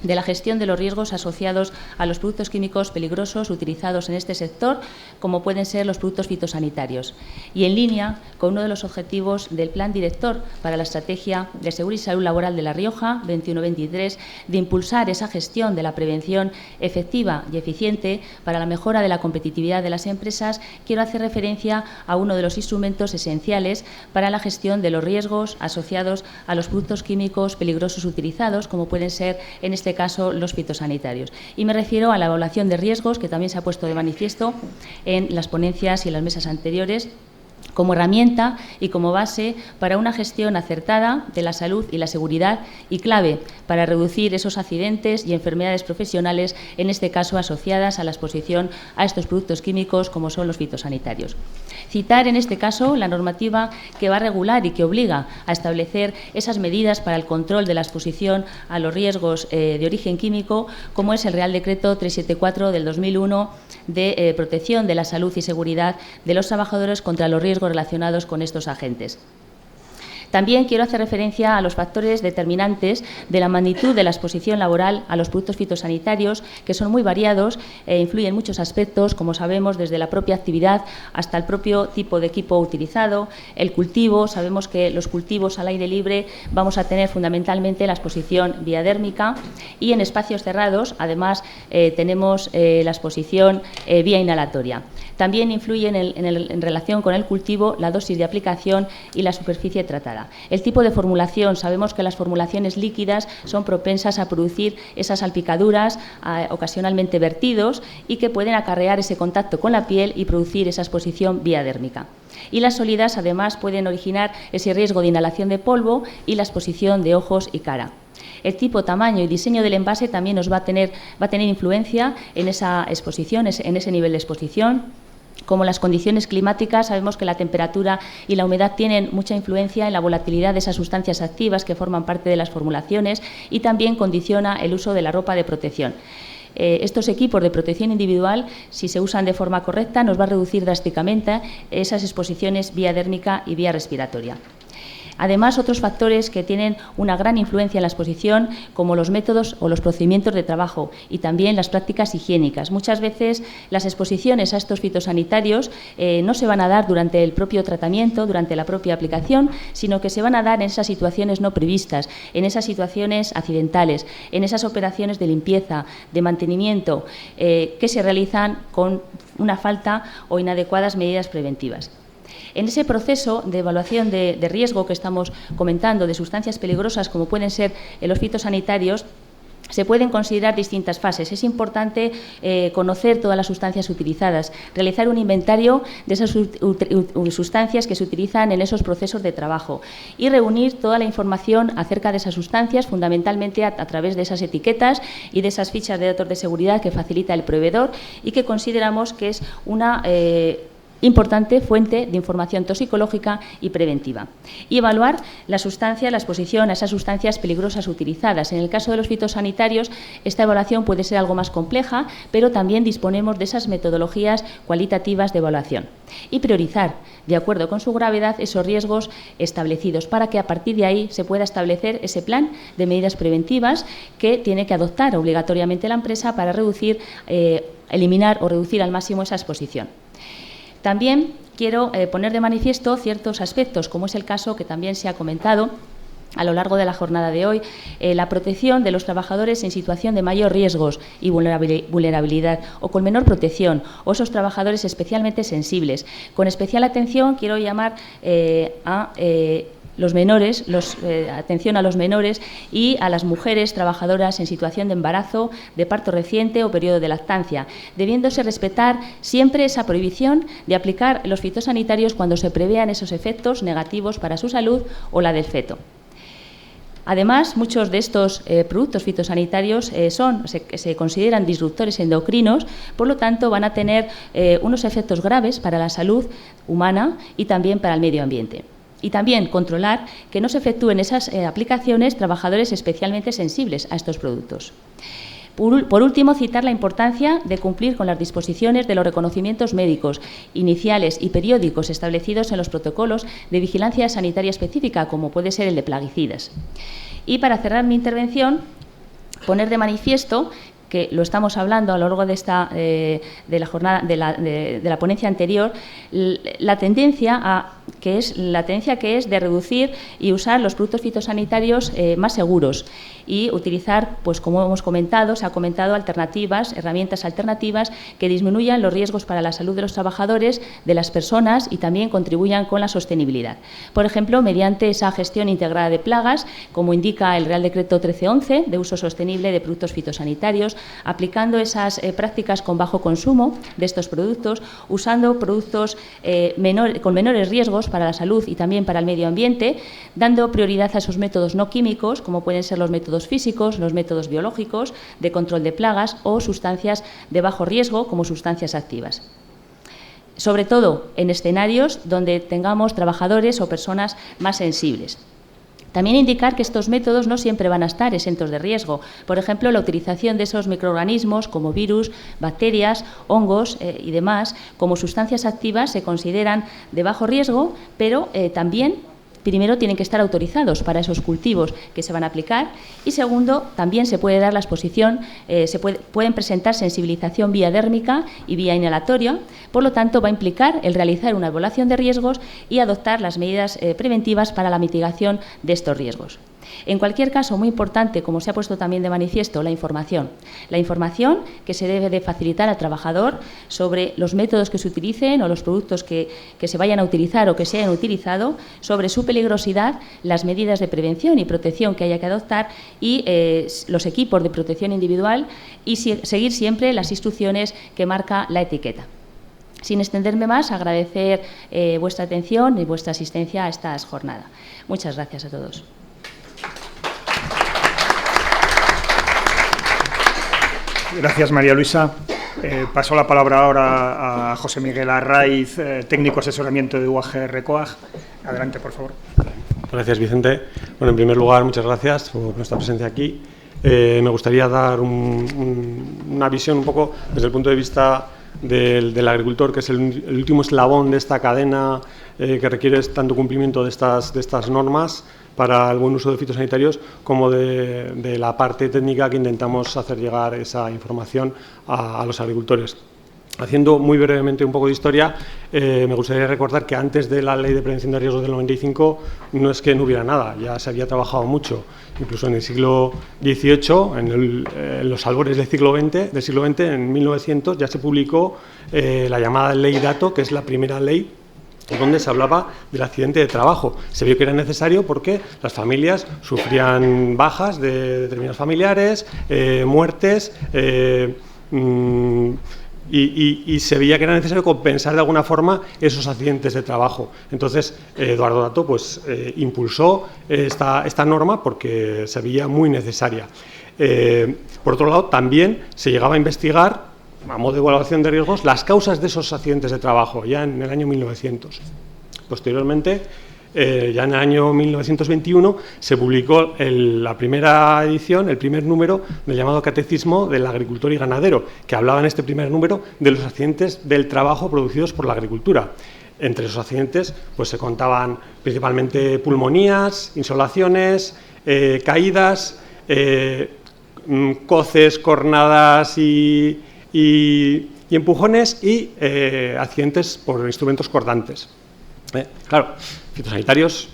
de la gestión de los riesgos asociados a los productos químicos peligrosos utilizados en este sector, como pueden ser los productos fitosanitarios, y en línea con uno de los objetivos del Plan Director para la Estrategia de Seguridad y Salud Laboral de La Rioja 21-23, de impulsar esa gestión de la prevención efectiva y eficiente para la mejora de la competitividad de las empresas. Quiero hacer referencia a uno de los instrumentos esenciales para la gestión de los riesgos asociados a los productos químicos peligrosos utilizados, como pueden ser en este caso los fitosanitarios. Y me refiero a la evaluación de riesgos, que también se ha puesto de manifiesto en las ponencias y en las mesas anteriores, como herramienta y como base para una gestión acertada de la salud y la seguridad y clave para reducir esos accidentes y enfermedades profesionales, en este caso asociadas a la exposición a estos productos químicos como son los fitosanitarios. Citar en este caso la normativa que va a regular y que obliga a establecer esas medidas para el control de la exposición a los riesgos de origen químico, como es el Real Decreto 374 del 2001 de protección de la salud y seguridad de los trabajadores contra los riesgos relacionados con estos agentes. También quiero hacer referencia a los factores determinantes de la magnitud de la exposición laboral a los productos fitosanitarios, que son muy variados e influyen en muchos aspectos, como sabemos, desde la propia actividad hasta el propio tipo de equipo utilizado, el cultivo. Sabemos que los cultivos al aire libre vamos a tener fundamentalmente la exposición biodérmica, y en espacios cerrados, además, tenemos la exposición vía inhalatoria. También influyen en relación con el cultivo la dosis de aplicación y la superficie tratada. adecuada. El tipo de formulación, sabemos que las formulaciones líquidas son propensas a producir esas salpicaduras, ocasionalmente vertidos, y que pueden acarrear ese contacto con la piel y producir esa exposición viadérmica. Y las sólidas, además, pueden originar ese riesgo de inhalación de polvo y la exposición de ojos y cara. El tipo, tamaño y diseño del envase también nos va a tener influencia en esa exposición, en ese nivel de exposición. Como las condiciones climáticas, sabemos que la temperatura y la humedad tienen mucha influencia en la volatilidad de esas sustancias activas que forman parte de las formulaciones y también condiciona el uso de la ropa de protección. Estos equipos de protección individual, si se usan de forma correcta, nos va a reducir drásticamente esas exposiciones vía dérmica y vía respiratoria. Además, otros factores que tienen una gran influencia en la exposición, como los métodos o los procedimientos de trabajo y también las prácticas higiénicas. Muchas veces las exposiciones a estos fitosanitarios no se van a dar durante el propio tratamiento, durante la propia aplicación, sino que se van a dar en esas situaciones no previstas, en esas situaciones accidentales, en esas operaciones de limpieza, de mantenimiento, que se realizan con una falta o inadecuadas medidas preventivas. En ese proceso de evaluación de riesgo que estamos comentando, de sustancias peligrosas como pueden ser los fitosanitarios, se pueden considerar distintas fases. Es importante conocer todas las sustancias utilizadas, realizar un inventario de esas sustancias que se utilizan en esos procesos de trabajo y reunir toda la información acerca de esas sustancias, fundamentalmente a través de esas etiquetas y de esas fichas de datos de seguridad que facilita el proveedor y que consideramos que es una importante fuente de información toxicológica y preventiva. Y evaluar la exposición a esas sustancias peligrosas utilizadas. En el caso de los fitosanitarios, esta evaluación puede ser algo más compleja, pero también disponemos de esas metodologías cualitativas de evaluación. Y priorizar, de acuerdo con su gravedad, esos riesgos establecidos, para que a partir de ahí se pueda establecer ese plan de medidas preventivas que tiene que adoptar obligatoriamente la empresa para eliminar o reducir al máximo esa exposición. También quiero poner de manifiesto ciertos aspectos, como es el caso que también se ha comentado a lo largo de la jornada de hoy, la protección de los trabajadores en situación de mayor riesgos y vulnerabilidad o con menor protección, o esos trabajadores especialmente sensibles. Con especial atención quiero llamar a los menores, atención a los menores y a las mujeres trabajadoras en situación de embarazo, de parto reciente o periodo de lactancia, debiéndose respetar siempre esa prohibición de aplicar los fitosanitarios cuando se prevean esos efectos negativos para su salud o la del feto. Además, muchos de estos productos fitosanitarios se consideran disruptores endocrinos, por lo tanto van a tener unos efectos graves para la salud humana y también para el medio ambiente. Y también controlar que no se efectúen esas aplicaciones trabajadores especialmente sensibles a estos productos. Por último, citar la importancia de cumplir con las disposiciones de los reconocimientos médicos iniciales y periódicos establecidos en los protocolos de vigilancia sanitaria específica, como puede ser el de plaguicidas. Y para cerrar mi intervención, poner de manifiesto que lo estamos hablando a lo largo de la jornada de la ponencia anterior, la tendencia que es de reducir y usar los productos fitosanitarios más seguros y utilizar, pues como hemos comentado, se ha comentado herramientas alternativas que disminuyan los riesgos para la salud de los trabajadores, de las personas y también contribuyan con la sostenibilidad. Por ejemplo, mediante esa gestión integrada de plagas, como indica el Real Decreto 1311 de uso sostenible de productos fitosanitarios, aplicando esas prácticas con bajo consumo de estos productos, usando productos con menores riesgos para la salud y también para el medio ambiente, dando prioridad a esos métodos no químicos, como pueden ser los métodos físicos, los métodos biológicos de control de plagas o sustancias de bajo riesgo, como sustancias activas. Sobre todo en escenarios donde tengamos trabajadores o personas más sensibles. También indicar que estos métodos no siempre van a estar exentos de riesgo. Por ejemplo, la utilización de esos microorganismos como virus, bacterias, hongos y demás como sustancias activas se consideran de bajo riesgo, pero también primero tienen que estar autorizados para esos cultivos que se van a aplicar y segundo, también se puede dar la exposición, pueden presentar sensibilización vía dérmica y vía inhalatoria, por lo tanto va a implicar el realizar una evaluación de riesgos y adoptar las medidas preventivas para la mitigación de estos riesgos. En cualquier caso, muy importante, como se ha puesto también de manifiesto, la información. La información que se debe de facilitar al trabajador sobre los métodos que se utilicen o los productos que se vayan a utilizar o que se hayan utilizado, sobre su peligrosidad, las medidas de prevención y protección que haya que adoptar y los equipos de protección individual y seguir siempre las instrucciones que marca la etiqueta. Sin extenderme más, agradecer vuestra atención y vuestra asistencia a esta jornada. Muchas gracias a todos. Gracias, María Luisa. Paso la palabra ahora a José Miguel Arraiz, técnico asesoramiento de UAG RECOAG. Adelante, por favor. Gracias, Vicente. Bueno, en primer lugar, muchas gracias por nuestra presencia aquí. Me gustaría dar una visión un poco desde el punto de vista del agricultor, que es el último eslabón de esta cadena que requiere tanto cumplimiento de estas normas para el buen uso de fitosanitarios, como de la parte técnica que intentamos hacer llegar esa información a los agricultores. Haciendo muy brevemente un poco de historia, me gustaría recordar que antes de la Ley de Prevención de Riesgos del 95 no es que no hubiera nada, ya se había trabajado mucho. Incluso en el siglo XVIII, en los albores del siglo XX, en 1900, ya se publicó la llamada Ley Dato, que es la primera ley donde se hablaba del accidente de trabajo. Se vio que era necesario porque las familias sufrían bajas de determinados familiares, muertes, y se veía que era necesario compensar de alguna forma esos accidentes de trabajo. Entonces, Eduardo Dato impulsó esta norma porque se veía muy necesaria. Por otro lado, también se llegaba a investigar, a modo de evaluación de riesgos, las causas de esos accidentes de trabajo, ya en el año 1900. Posteriormente, ya en el año 1921, se publicó la primera edición, el primer número del llamado Catecismo del Agricultor y Ganadero, que hablaba en este primer número de los accidentes del trabajo producidos por la agricultura. Entre esos accidentes pues se contaban principalmente pulmonías, insolaciones, caídas, coces, cornadas y empujones y accidentes por instrumentos cortantes. Claro, fitosanitarios,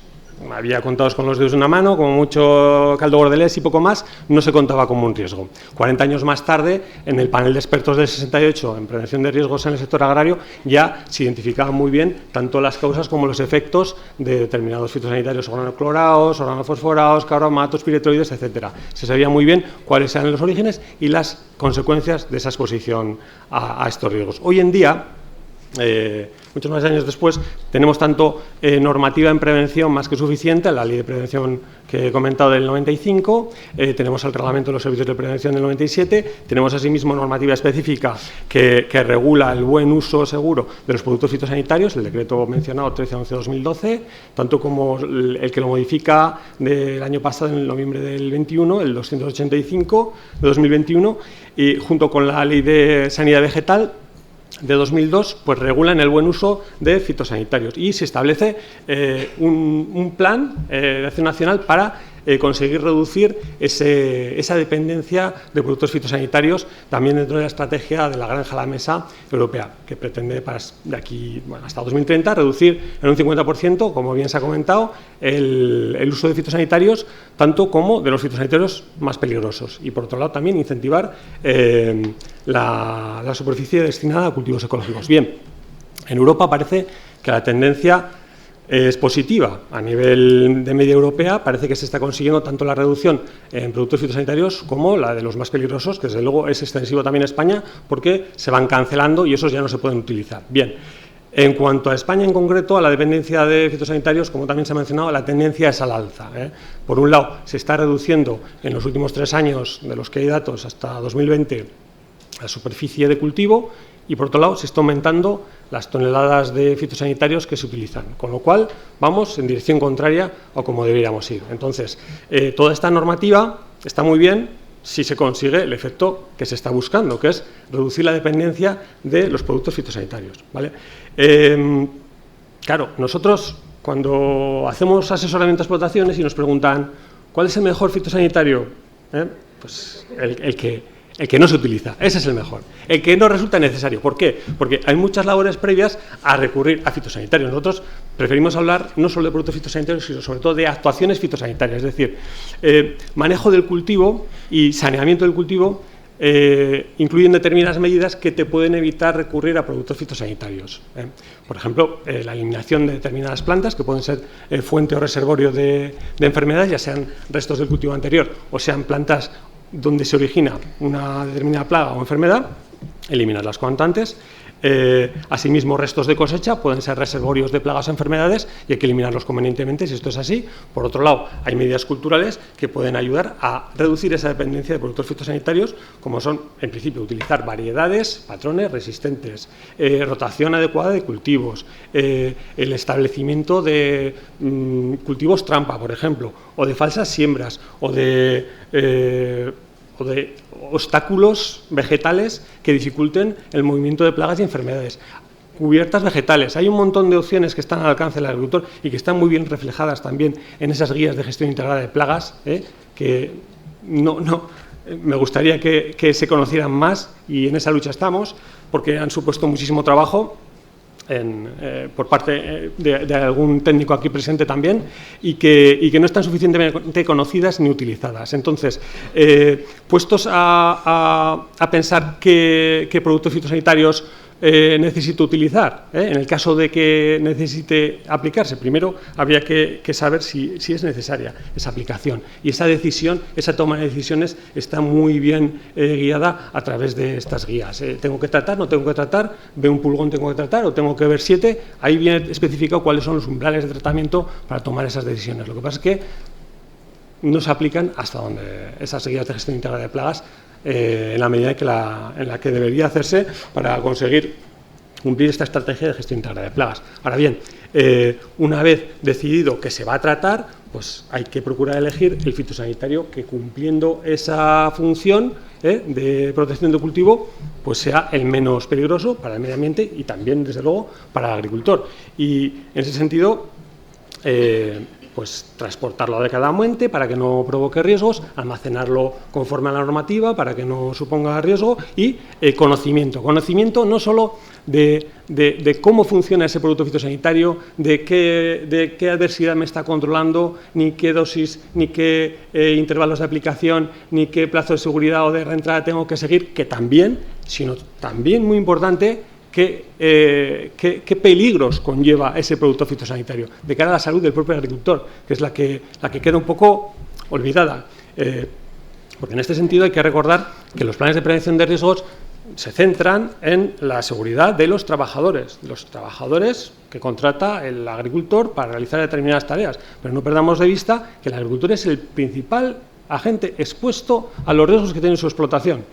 había contados con los dedos de una mano, como mucho caldo bordelés y poco más, no se contaba como un riesgo. 40 años más tarde, en el panel de expertos del 68 en prevención de riesgos en el sector agrario, ya se identificaban muy bien tanto las causas como los efectos de determinados fitosanitarios, organoclorados, organofosforados, carbomatos, piretroides, etcétera. Se sabía muy bien cuáles eran los orígenes y las consecuencias de esa exposición a estos riesgos. Hoy en día, muchos más años después, tenemos tanto normativa en prevención más que suficiente, la ley de prevención que he comentado del 95, tenemos el reglamento de los servicios de prevención del 97, tenemos asimismo normativa específica que regula el buen uso seguro de los productos fitosanitarios, el decreto mencionado 1311-2012, tanto como el que lo modifica del año pasado, en noviembre del 21, el 285 de 2021, y junto con la ley de sanidad vegetal de 2002, pues regulan el buen uso de fitosanitarios y se establece un plan de acción nacional para conseguir reducir esa dependencia de productos fitosanitarios, también dentro de la estrategia de la granja a la mesa europea, que pretende de aquí hasta 2030 reducir en un 50%, como bien se ha comentado, el uso de fitosanitarios, tanto como de los fitosanitarios más peligrosos, y por otro lado también incentivar la superficie destinada a cultivos ecológicos. Bien, en Europa parece que la tendencia es positiva. A nivel de media europea parece que se está consiguiendo tanto la reducción en productos fitosanitarios como la de los más peligrosos, que desde luego es extensivo también a España, porque se van cancelando y esos ya no se pueden utilizar. Bien, en cuanto a España en concreto, a la dependencia de fitosanitarios, como también se ha mencionado, la tendencia es al alza. Por un lado, se está reduciendo en los últimos 3 años, de los que hay datos, hasta 2020, la superficie de cultivo, y por otro lado se está aumentando las toneladas de fitosanitarios que se utilizan, con lo cual vamos en dirección contraria a como deberíamos ir. Entonces, toda esta normativa está muy bien si se consigue el efecto que se está buscando, que es reducir la dependencia de los productos fitosanitarios, ¿vale? Claro, nosotros cuando hacemos asesoramiento a explotaciones y nos preguntan ¿cuál es el mejor fitosanitario? Pues el El que no se utiliza, ese es el mejor. El que no resulta necesario. ¿Por qué? Porque hay muchas labores previas a recurrir a fitosanitarios. Nosotros preferimos hablar no solo de productos fitosanitarios, sino sobre todo de actuaciones fitosanitarias, es decir, manejo del cultivo y saneamiento del cultivo incluyen determinadas medidas que te pueden evitar recurrir a productos fitosanitarios. Por ejemplo, la eliminación de determinadas plantas que pueden ser fuente o reservorio de enfermedades, ya sean restos del cultivo anterior o sean plantas donde se origina una determinada plaga o enfermedad, eliminarlas cuanto antes. Asimismo, restos de cosecha pueden ser reservorios de plagas o enfermedades y hay que eliminarlos convenientemente si esto es así. Por otro lado, hay medidas culturales que pueden ayudar a reducir esa dependencia de productos fitosanitarios, como son, en principio, utilizar variedades, patrones resistentes, rotación adecuada de cultivos, el establecimiento de cultivos trampa, por ejemplo, o de falsas siembras, o de obstáculos vegetales que dificulten el movimiento de plagas y enfermedades. Cubiertas vegetales. Hay un montón de opciones que están al alcance del agricultor y que están muy bien reflejadas también en esas guías de gestión integrada de plagas, que me gustaría que se conocieran más, y en esa lucha estamos, porque han supuesto muchísimo trabajo por parte de algún técnico aquí presente también, y que no están suficientemente conocidas ni utilizadas. Entonces, puestos a pensar qué productos fitosanitarios necesito utilizar, en el caso de que necesite aplicarse, primero habría que saber si es necesaria esa aplicación, y esa decisión, esa toma de decisiones está muy bien guiada a través de estas guías. ¿Tengo que tratar? ¿No tengo que tratar? ¿Veo un pulgón? ¿Tengo que tratar? ¿O tengo que ver 7? Ahí viene especificado cuáles son los umbrales de tratamiento para tomar esas decisiones. Lo que pasa es que no se aplican hasta donde esas guías de gestión integrada de plagas, en la medida en la que debería hacerse para conseguir cumplir esta estrategia de gestión integrada de plagas. Ahora bien, una vez decidido que se va a tratar, pues hay que procurar elegir el fitosanitario que, cumpliendo esa función de protección del cultivo, pues sea el menos peligroso para el medio ambiente y también, desde luego, para el agricultor. Y en ese sentido, pues transportarlo adecuadamente para que no provoque riesgos, almacenarlo conforme a la normativa para que no suponga riesgo, y conocimiento no solo de cómo funciona ese producto fitosanitario, de qué adversidad me está controlando, ni qué dosis, ni qué intervalos de aplicación, ni qué plazo de seguridad o de reentrada tengo que seguir, que también, sino también muy importante, qué peligros conlleva ese producto fitosanitario de cara a la salud del propio agricultor, que es la que queda un poco olvidada. Porque en este sentido hay que recordar que los planes de prevención de riesgos se centran en la seguridad de los trabajadores que contrata el agricultor para realizar determinadas tareas, pero no perdamos de vista que el agricultor es el principal agente expuesto a los riesgos que tiene su explotación.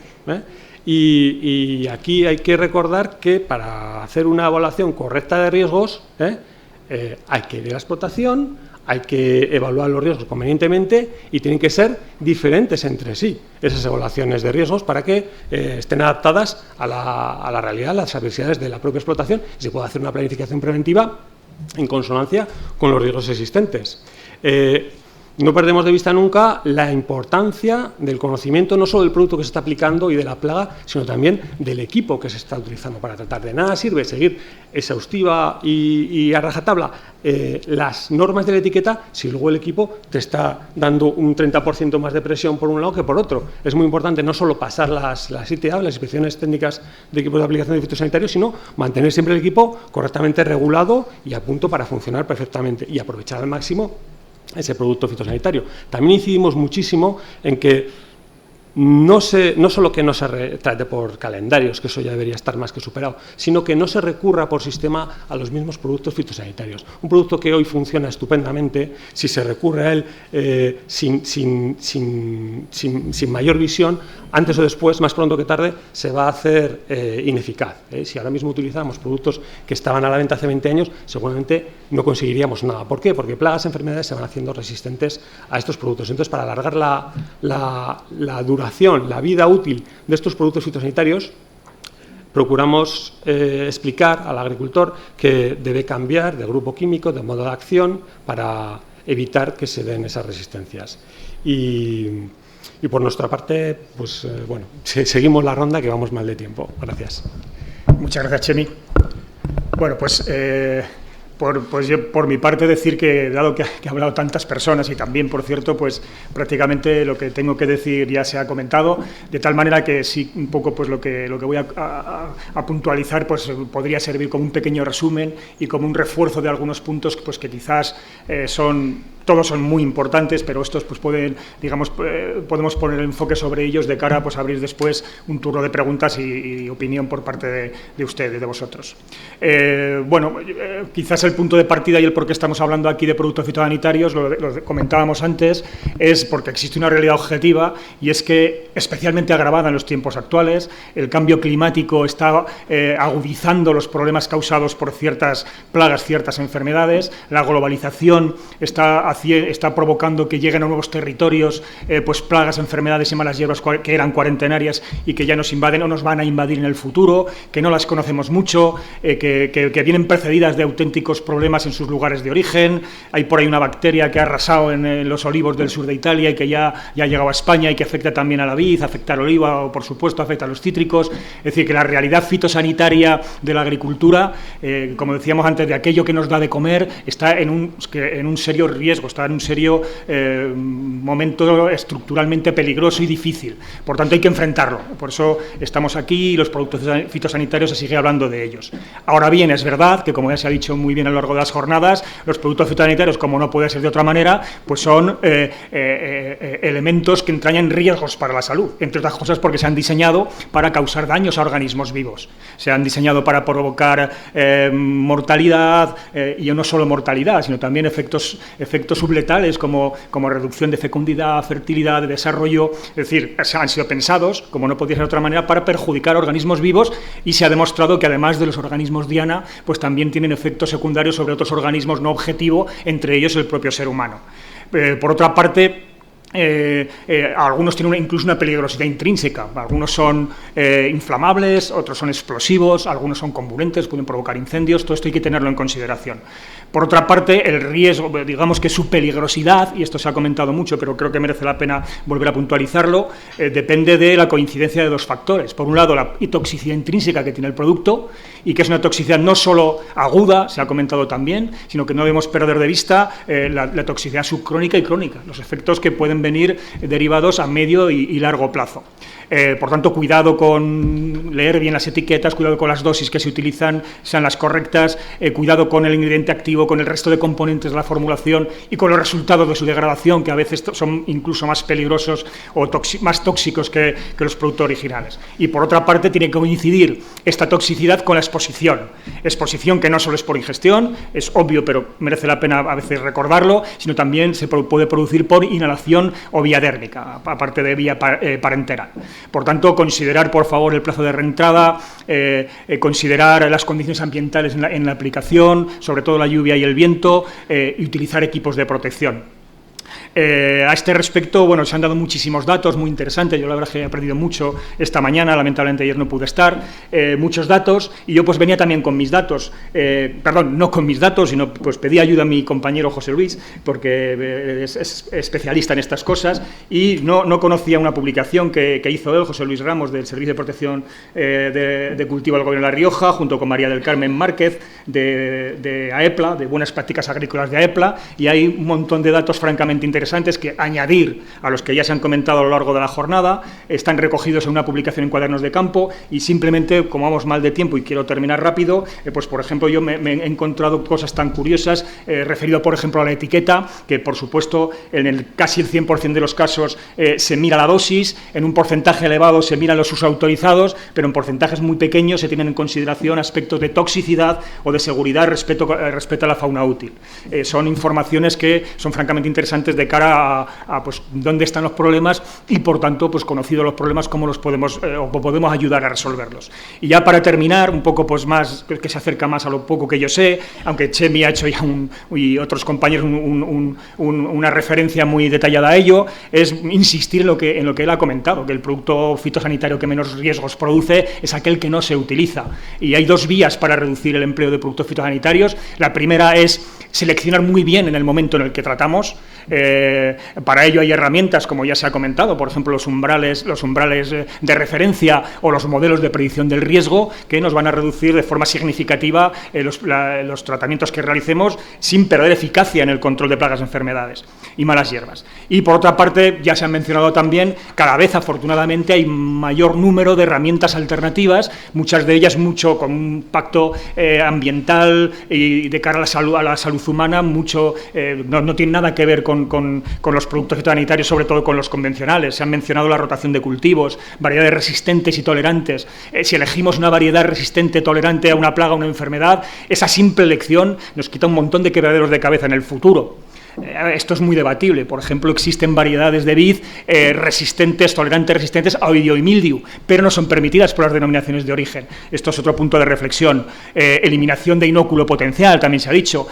Y aquí hay que recordar que para hacer una evaluación correcta de riesgos hay que ir a la explotación, hay que evaluar los riesgos convenientemente y tienen que ser diferentes entre sí esas evaluaciones de riesgos para que estén adaptadas a la realidad, a las adversidades de la propia explotación, y se pueda hacer una planificación preventiva en consonancia con los riesgos existentes. No perdemos de vista nunca la importancia del conocimiento, no solo del producto que se está aplicando y de la plaga, sino también del equipo que se está utilizando para tratar. De nada sirve seguir exhaustiva y a rajatabla las normas de la etiqueta si luego el equipo te está dando un 30% más de presión por un lado que por otro. Es muy importante no solo pasar las ITA, las inspecciones técnicas de equipos de aplicación de fitosanitarios, sino mantener siempre el equipo correctamente regulado y a punto para funcionar perfectamente y aprovechar al máximo ese producto fitosanitario. También incidimos muchísimo en que no solo que no se trate por calendarios, que eso ya debería estar más que superado, sino que no se recurra por sistema a los mismos productos fitosanitarios. Un producto que hoy funciona estupendamente, si se recurre a él sin mayor visión, antes o después, más pronto que tarde, se va a hacer ineficaz. Si ahora mismo utilizamos productos que estaban a la venta hace 20 años, seguramente no conseguiríamos nada. ¿Por qué? Porque plagas y enfermedades se van haciendo resistentes a estos productos. Entonces, para alargar la duración, la vida útil de estos productos fitosanitarios, procuramos explicar al agricultor que debe cambiar de grupo químico, de modo de acción, para evitar que se den esas resistencias. Y Y por nuestra parte, pues bueno, seguimos la ronda, que vamos mal de tiempo. Gracias. Muchas gracias, Chemi. Bueno, pues yo por mi parte decir que, dado que ha hablado tantas personas y también, por cierto, pues prácticamente lo que tengo que decir ya se ha comentado, de tal manera que sí, un poco pues lo que voy a puntualizar pues podría servir como un pequeño resumen y como un refuerzo de algunos puntos pues que quizás todos son muy importantes, pero estos pues pueden, digamos, podemos poner el enfoque sobre ellos de cara pues, a abrir después un turno de preguntas y opinión por parte de ustedes, de vosotros. Quizás el punto de partida y el por qué estamos hablando aquí de productos fitosanitarios, lo comentábamos antes, es porque existe una realidad objetiva y es que, especialmente agravada en los tiempos actuales, el cambio climático está agudizando los problemas causados por ciertas plagas, ciertas enfermedades, la globalización está provocando que lleguen a nuevos territorios pues plagas, enfermedades y malas hierbas que eran cuarentenarias y que ya nos invaden o nos van a invadir en el futuro, que no las conocemos mucho, que vienen precedidas de auténticos problemas en sus lugares de origen. Hay por ahí una bacteria que ha arrasado en los olivos del sur de Italia y que ya ha llegado a España y que afecta también a la vid, afecta al oliva o, por supuesto, afecta a los cítricos. Es decir, que la realidad fitosanitaria de la agricultura, como decíamos antes, de aquello que nos da de comer, está en un serio riesgo, está en un serio momento estructuralmente peligroso y difícil. Por tanto, hay que enfrentarlo. Por eso estamos aquí y los productos fitosanitarios se sigue hablando de ellos. Ahora bien, es verdad que, como ya se ha dicho muy bien a lo largo de las jornadas, los productos fitosanitarios, como no puede ser de otra manera, pues son elementos que entrañan riesgos para la salud, entre otras cosas porque se han diseñado para causar daños a organismos vivos. Se han diseñado para provocar mortalidad, y no solo mortalidad, sino también efectos subletales como reducción de fecundidad, fertilidad, de desarrollo. Es decir, han sido pensados, como no podía ser de otra manera, para perjudicar organismos vivos, y se ha demostrado que además de los organismos diana, pues también tienen efectos secundarios sobre otros organismos no objetivo, entre ellos el propio ser humano. Por otra parte, algunos tienen incluso una peligrosidad intrínseca. Algunos son inflamables, otros son explosivos, algunos son comburentes, pueden provocar incendios. Todo esto hay que tenerlo en consideración. Por otra parte, el riesgo, digamos que su peligrosidad, y esto se ha comentado mucho, pero creo que merece la pena volver a puntualizarlo, depende de la coincidencia de dos factores. Por un lado, la toxicidad intrínseca que tiene el producto, y que es una toxicidad no solo aguda, se ha comentado también, sino que no debemos perder de vista la toxicidad subcrónica y crónica, los efectos que pueden venir derivados a medio y largo plazo. Por tanto, cuidado con leer bien las etiquetas, cuidado con las dosis que se utilizan, sean las correctas, cuidado con el ingrediente activo, con el resto de componentes de la formulación y con los resultados de su degradación, que a veces son incluso más peligrosos o más tóxicos que los productos originales. Y por otra parte, tiene que coincidir esta toxicidad con la exposición que no solo es por ingestión, es obvio, pero merece la pena a veces recordarlo, sino también se puede producir por inhalación o vía dérmica, aparte de vía parenteral. Por tanto, considerar, por favor, el plazo de reentrada, considerar las condiciones ambientales en la aplicación, sobre todo la lluvia y el viento, y utilizar equipos de protección. A este respecto, bueno, se han dado muchísimos datos muy interesantes. Yo la verdad es que he aprendido mucho esta mañana, lamentablemente ayer no pude estar, muchos datos, y yo pues venía también con mis datos, perdón, no con mis datos, sino pues pedí ayuda a mi compañero José Luis, porque es especialista en estas cosas, y no conocía una publicación que hizo él, José Luis Ramos, del Servicio de Protección de Cultivo del Gobierno de La Rioja, junto con María del Carmen Márquez, de AEPLA, de Buenas Prácticas Agrícolas de AEPLA, y hay un montón de datos francamente interesantes que añadir a los que ya se han comentado a lo largo de la jornada. Están recogidos en una publicación en Cuadernos de Campo, y simplemente, como vamos mal de tiempo y quiero terminar rápido, pues por ejemplo yo me he encontrado cosas tan curiosas, referido por ejemplo a la etiqueta, que por supuesto en casi el 100% de los casos se mira la dosis, en un porcentaje elevado se miran los usos autorizados, pero en porcentajes muy pequeños se tienen en consideración aspectos de toxicidad o de seguridad respecto a la fauna útil. Son informaciones que son francamente interesantes de cara a pues dónde están los problemas y, por tanto, pues conocidos los problemas, cómo los podemos ayudar a resolverlos. Y ya para terminar, un poco pues más, que se acerca más a lo poco que yo sé, aunque Chemi ha hecho ya y otros compañeros una referencia muy detallada a ello, es insistir en lo que él ha comentado, que el producto fitosanitario que menos riesgos produce es aquel que no se utiliza. Y hay dos vías para reducir el empleo de productos fitosanitarios. La primera es seleccionar muy bien en el momento en el que tratamos. Para ello hay herramientas, como ya se ha comentado, por ejemplo, los umbrales de referencia o los modelos de predicción del riesgo, que nos van a reducir de forma significativa los tratamientos que realicemos sin perder eficacia en el control de plagas, enfermedades y malas hierbas. Y por otra parte, ya se han mencionado también, cada vez afortunadamente hay mayor número de herramientas alternativas, muchas de ellas con un impacto ambiental y de cara a la salud humana, no tiene nada que ver con los productos fitosanitarios, sobre todo con los convencionales. Se han mencionado la rotación de cultivos, variedades resistentes y tolerantes. Si elegimos una variedad resistente, tolerante a una plaga o una enfermedad, esa simple elección nos quita un montón de quebraderos de cabeza en el futuro. Esto es muy debatible. Por ejemplo, existen variedades de vid tolerantes, resistentes a oidio y mildiu, pero no son permitidas por las denominaciones de origen. Esto es otro punto de reflexión. Eliminación de inóculo potencial, también se ha dicho.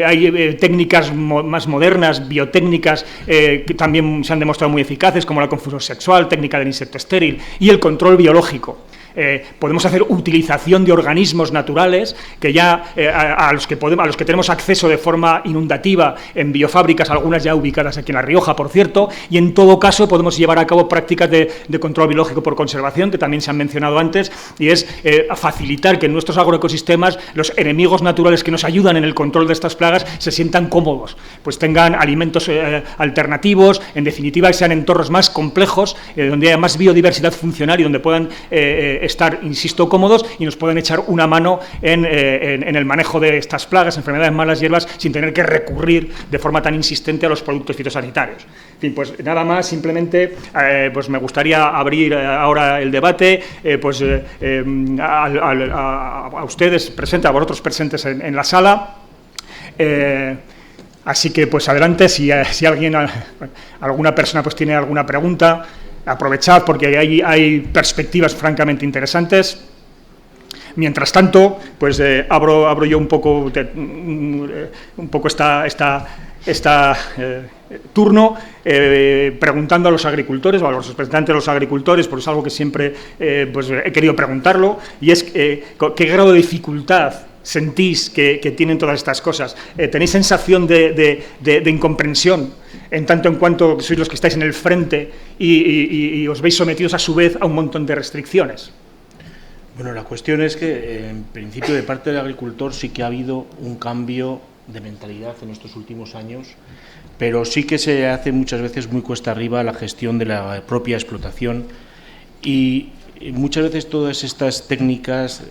Hay técnicas más modernas, biotécnicas, que también se han demostrado muy eficaces, como la confusión sexual, técnica del insecto estéril y el control biológico. Podemos hacer utilización de organismos naturales que ya a los que tenemos acceso de forma inundativa en biofábricas, algunas ya ubicadas aquí en La Rioja, por cierto, y en todo caso podemos llevar a cabo prácticas de control biológico por conservación, que también se han mencionado antes, y es facilitar que en nuestros agroecosistemas los enemigos naturales que nos ayudan en el control de estas plagas se sientan cómodos, pues tengan alimentos alternativos, en definitiva, que sean entornos más complejos, donde haya más biodiversidad funcional y donde puedan estar, insisto, cómodos y nos pueden echar una mano en el manejo de estas plagas, enfermedades, malas hierbas, sin tener que recurrir de forma tan insistente a los productos fitosanitarios. En fin, pues nada más, simplemente pues me gustaría abrir ahora el debate a ustedes presentes, a vosotros presentes en la sala. Así que pues adelante, si alguna persona pues tiene alguna pregunta, aprovechad porque hay perspectivas francamente interesantes. Mientras tanto, pues abro yo un poco esta turno preguntando a los agricultores o a los representantes de los agricultores, porque es algo que siempre pues he querido preguntarlo, y es qué grado de dificultad sentís que tienen todas estas cosas. ¿Tenéis sensación de incomprensión en tanto en cuanto sois los que estáis en el frente y os veis sometidos a su vez a un montón de restricciones? Bueno, la cuestión es que en principio de parte del agricultor sí que ha habido un cambio de mentalidad en estos últimos años, pero sí que se hace muchas veces muy cuesta arriba la gestión de la propia explotación y muchas veces todas estas técnicas,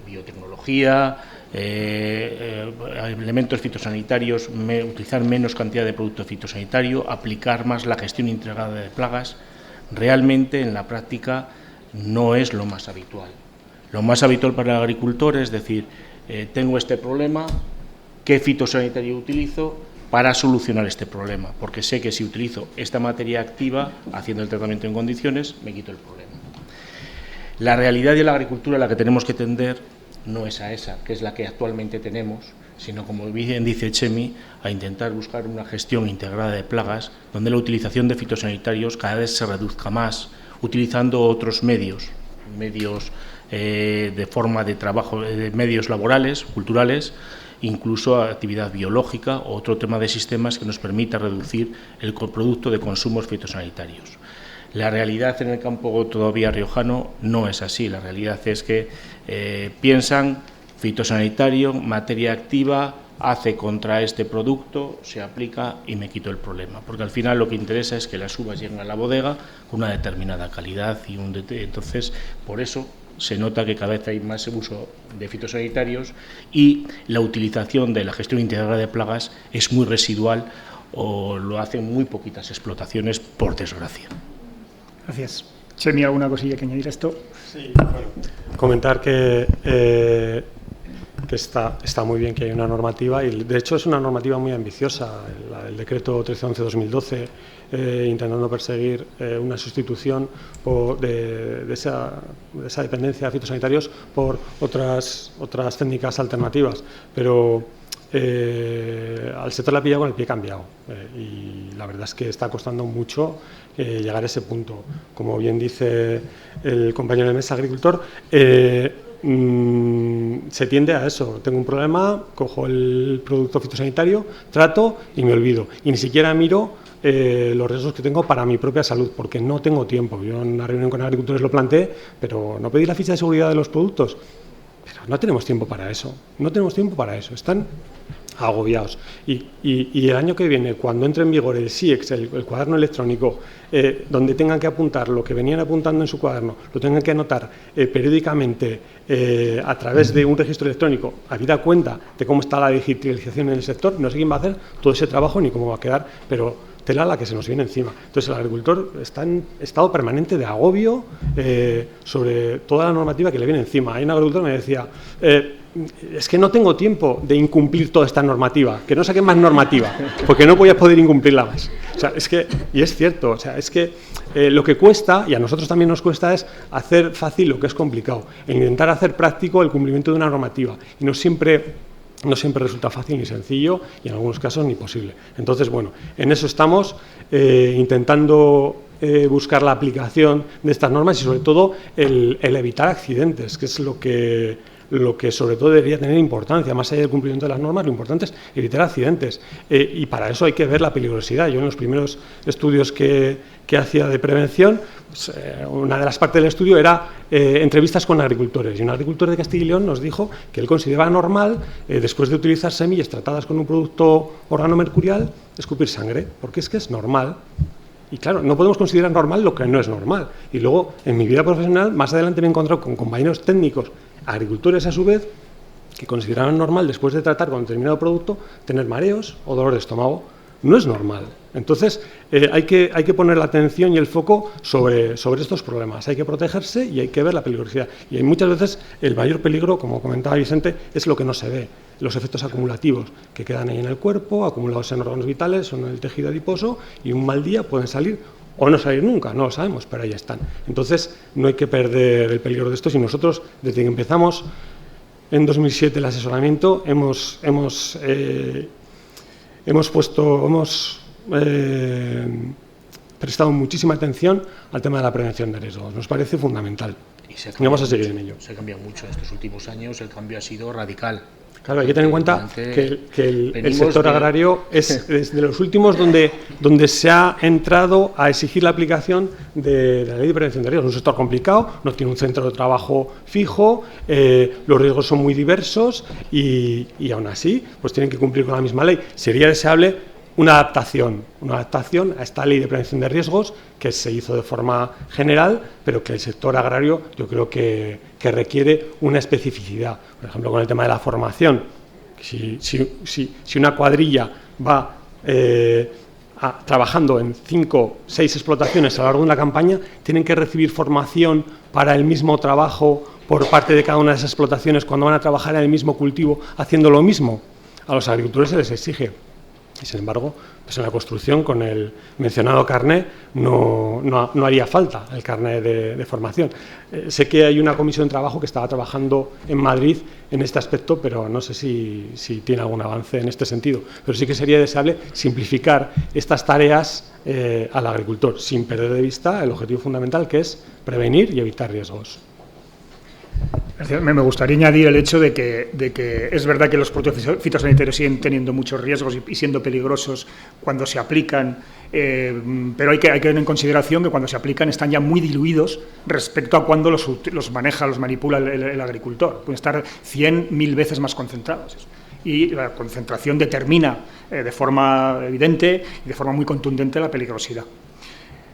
biotecnología, elementos fitosanitarios, utilizar menos cantidad de producto fitosanitario, aplicar más la gestión integrada de plagas, realmente en la práctica no es lo más habitual. Lo más habitual para el agricultor es decir, tengo este problema, ¿qué fitosanitario utilizo para solucionar este problema? Porque sé que si utilizo esta materia activa, haciendo el tratamiento en condiciones, me quito el problema. La realidad de la agricultura a la que tenemos que tender no es a esa, que es la que actualmente tenemos, sino, como bien dice Chemi, a intentar buscar una gestión integrada de plagas, donde la utilización de fitosanitarios cada vez se reduzca más, utilizando otros medios de forma de trabajo, medios laborales, culturales, incluso actividad biológica o otro tema de sistemas que nos permita reducir el producto de consumos fitosanitarios. La realidad en el campo todavía riojano no es así. La realidad es que piensan fitosanitario, materia activa, hace contra este producto, se aplica y me quito el problema. Porque al final lo que interesa es que las uvas lleguen a la bodega con una determinada calidad y entonces por eso se nota que cada vez hay más uso de fitosanitarios y la utilización de la gestión integrada de plagas es muy residual o lo hacen muy poquitas explotaciones, por desgracia. Gracias. Chemi, ¿alguna cosilla que añadir a esto? Sí, bueno, comentar que está muy bien que hay una normativa y de hecho es una normativa muy ambiciosa, el decreto 1311-2012, intentando perseguir una sustitución de esa dependencia de fitosanitarios por otras técnicas alternativas, pero al sector le ha pillado con el pie cambiado y la verdad es que está costando mucho llegar a ese punto. Como bien dice el compañero de mesa agricultor, se tiende a eso. Tengo un problema, cojo el producto fitosanitario, trato y me olvido. Y ni siquiera miro los riesgos que tengo para mi propia salud, porque no tengo tiempo. Yo en una reunión con agricultores lo planteé, pero no pedí la ficha de seguridad de los productos. Pero no tenemos tiempo para eso. No tenemos tiempo para eso. Están agobiados. Y el año que viene, cuando entre en vigor el SIEX, el cuaderno electrónico, donde tengan que apuntar lo que venían apuntando en su cuaderno, lo tengan que anotar periódicamente a través de un registro electrónico, habida cuenta de cómo está la digitalización en el sector, no sé quién va a hacer todo ese trabajo ni cómo va a quedar, pero tela la que se nos viene encima. Entonces el agricultor está en estado permanente de agobio sobre toda la normativa que le viene encima. Hay un agricultor que me decía, es que no tengo tiempo de incumplir toda esta normativa, que no saquen más normativa, porque no voy a poder incumplirla más. O sea, es que, y es cierto, o sea, es que lo que cuesta, y a nosotros también nos cuesta, es hacer fácil lo que es complicado, e intentar hacer práctico el cumplimiento de una normativa, y no siempre resulta fácil ni sencillo y en algunos casos ni posible. Entonces, bueno, en eso estamos intentando buscar la aplicación de estas normas y sobre todo el evitar accidentes, que es lo que sobre todo debería tener importancia. Más allá del cumplimiento de las normas, lo importante es evitar accidentes y para eso hay que ver la peligrosidad. Yo en los primeros estudios que hacía de prevención, pues, una de las partes del estudio era entrevistas con agricultores, y un agricultor de Castilla y León nos dijo que él consideraba normal, después de utilizar semillas tratadas con un producto organomercurial, escupir sangre, porque es que es normal. Y claro, no podemos considerar normal lo que no es normal. Y luego, en mi vida profesional, más adelante me he encontrado con compañeros técnicos, agricultores a su vez, que consideraban normal, después de tratar con determinado producto, tener mareos o dolor de estómago. No es normal. Entonces, hay que poner la atención y el foco sobre estos problemas. Hay que protegerse y hay que ver la peligrosidad. Y muchas veces el mayor peligro, como comentaba Vicente, es lo que no se ve. Los efectos acumulativos que quedan ahí en el cuerpo, acumulados en órganos vitales o en el tejido adiposo, y un mal día pueden salir o no salir nunca, no lo sabemos, pero ahí están. Entonces, no hay que perder el peligro de esto. Y nosotros, desde que empezamos en 2007 el asesoramiento, hemos prestado muchísima atención al tema de la prevención de riesgos. Nos parece fundamental. Y vamos a seguir en ello. Se ha cambiado mucho en estos últimos años, el cambio ha sido radical. Claro, hay que tener en cuenta que el sector agrario es de los últimos donde se ha entrado a exigir la aplicación de la ley de prevención de riesgos. Es un sector complicado, no tiene un centro de trabajo fijo, los riesgos son muy diversos y aún así pues tienen que cumplir con la misma ley. Sería deseable una adaptación a esta ley de prevención de riesgos que se hizo de forma general, pero que el sector agrario yo creo que requiere una especificidad. Por ejemplo, con el tema de la formación, si una cuadrilla va trabajando en 5 o 6 explotaciones a lo largo de una campaña, tienen que recibir formación para el mismo trabajo por parte de cada una de esas explotaciones cuando van a trabajar en el mismo cultivo haciendo lo mismo. A los agricultores se les exige. Y sin embargo, pues en la construcción, con el mencionado carné, no haría falta el carné de formación. Sé que hay una comisión de trabajo que estaba trabajando en Madrid en este aspecto, pero no sé si tiene algún avance en este sentido. Pero sí que sería deseable simplificar estas tareas al agricultor, sin perder de vista el objetivo fundamental, que es prevenir y evitar riesgos. Me gustaría añadir el hecho de que es verdad que los productos fitosanitarios siguen teniendo muchos riesgos y siendo peligrosos cuando se aplican, pero hay que tener en consideración que cuando se aplican están ya muy diluidos respecto a cuando los maneja, los manipula el agricultor. Pueden estar 100.000 veces más concentrados. Y la concentración determina de forma evidente y de forma muy contundente la peligrosidad.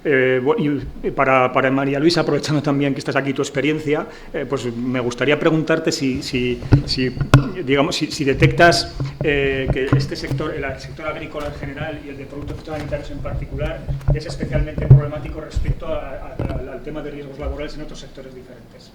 Y para María Luisa, aprovechando también que estás aquí tu experiencia, pues me gustaría preguntarte si detectas que este sector, el sector agrícola en general y el de productos fitosanitarios en particular, es especialmente problemático respecto al tema de riesgos laborales en otros sectores diferentes.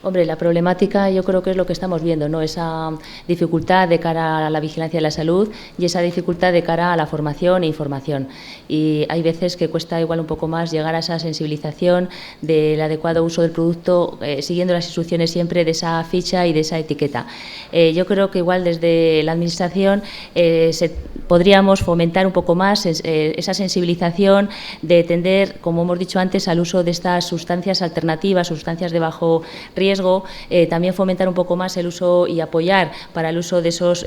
Hombre, la problemática yo creo que es lo que estamos viendo, ¿no? Esa dificultad de cara a la vigilancia de la salud y esa dificultad de cara a la formación e información. Y hay veces que cuesta igual un poco más llegar a esa sensibilización del adecuado uso del producto, siguiendo las instrucciones siempre de esa ficha y de esa etiqueta. Yo creo que igual desde la Administración podríamos fomentar un poco más esa sensibilización de tender, como hemos dicho antes, al uso de estas sustancias alternativas, sustancias de bajo riesgo. También fomentar un poco más el uso y apoyar para el uso de esos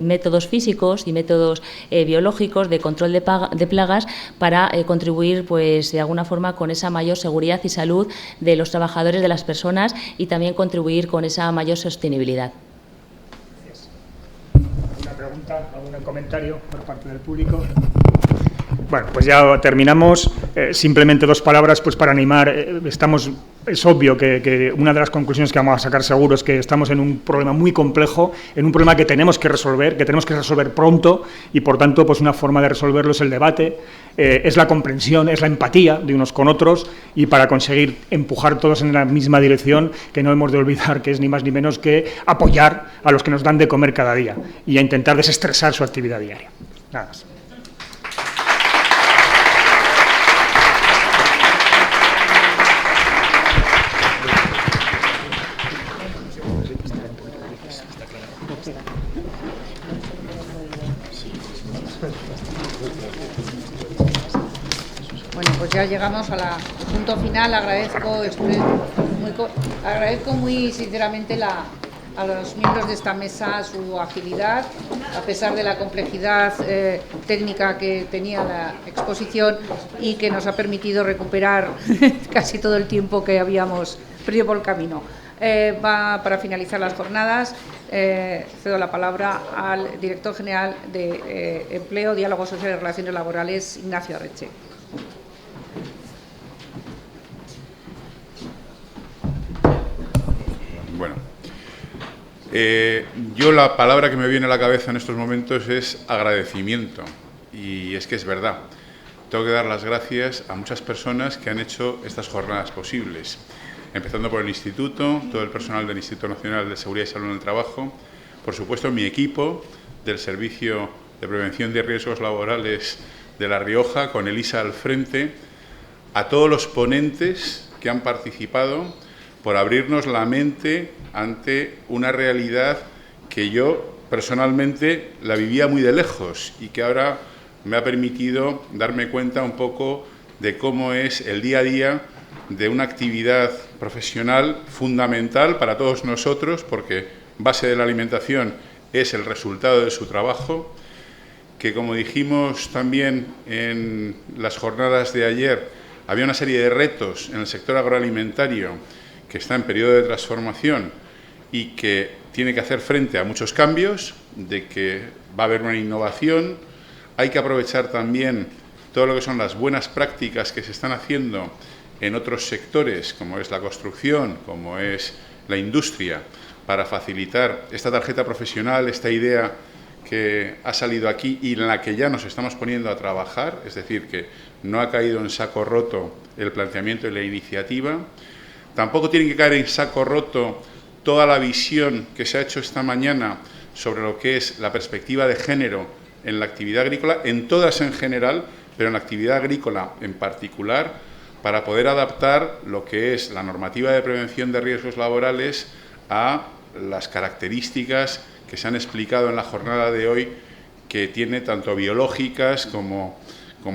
métodos físicos y métodos biológicos de control de plagas para contribuir, pues, de alguna forma con esa mayor seguridad y salud de los trabajadores, de las personas, y también contribuir con esa mayor sostenibilidad. ¿Alguna pregunta, algún comentario por parte del público? Bueno, pues ya terminamos. Simplemente 2 palabras pues para animar. Es obvio que una de las conclusiones que vamos a sacar seguro es que estamos en un problema muy complejo, en un problema que tenemos que resolver pronto, y por tanto pues una forma de resolverlo es el debate, es la comprensión, es la empatía de unos con otros, y para conseguir empujar todos en la misma dirección, que no hemos de olvidar que es ni más ni menos que apoyar a los que nos dan de comer cada día y a intentar desestresar su actividad diaria. Nada más. Bueno, pues ya llegamos al punto final. Agradezco muy sinceramente a los miembros de esta mesa su agilidad, a pesar de la complejidad técnica que tenía la exposición y que nos ha permitido recuperar casi todo el tiempo que habíamos perdido por el camino. Para finalizar las jornadas, cedo la palabra al director general de Empleo, Diálogo Social y Relaciones Laborales, Ignacio Arreche. Bueno, yo la palabra que me viene a la cabeza en estos momentos es agradecimiento, y es que es verdad. Tengo que dar las gracias a muchas personas que han hecho estas jornadas posibles, empezando por el Instituto, todo el personal del Instituto Nacional de Seguridad y Salud en el Trabajo, por supuesto mi equipo del Servicio de Prevención de Riesgos Laborales de La Rioja, con Elisa al frente, a todos los ponentes que han participado, por abrirnos la mente ante una realidad que yo personalmente la vivía muy de lejos y que ahora me ha permitido darme cuenta un poco de cómo es el día a día de una actividad profesional fundamental para todos nosotros, porque base de la alimentación es el resultado de su trabajo, que, como dijimos también en las jornadas de ayer, había una serie de retos en el sector agroalimentario que está en periodo de transformación y que tiene que hacer frente a muchos cambios, de que va a haber una innovación. Hay que aprovechar también todo lo que son las buenas prácticas que se están haciendo en otros sectores, como es la construcción, como es la industria, para facilitar esta tarjeta profesional, esta idea que ha salido aquí y en la que ya nos estamos poniendo a trabajar, es decir, que no ha caído en saco roto el planteamiento y la iniciativa. Tampoco tiene que caer en saco roto toda la visión que se ha hecho esta mañana sobre lo que es la perspectiva de género en la actividad agrícola, en todas en general, pero en la actividad agrícola en particular, para poder adaptar lo que es la normativa de prevención de riesgos laborales a las características que se han explicado en la jornada de hoy, que tiene tanto biológicas como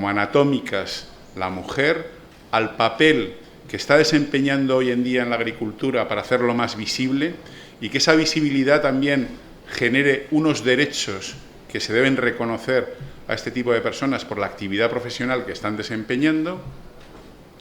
anatómicas la mujer, al papel que está desempeñando hoy en día en la agricultura para hacerlo más visible, y que esa visibilidad también genere unos derechos que se deben reconocer a este tipo de personas por la actividad profesional que están desempeñando.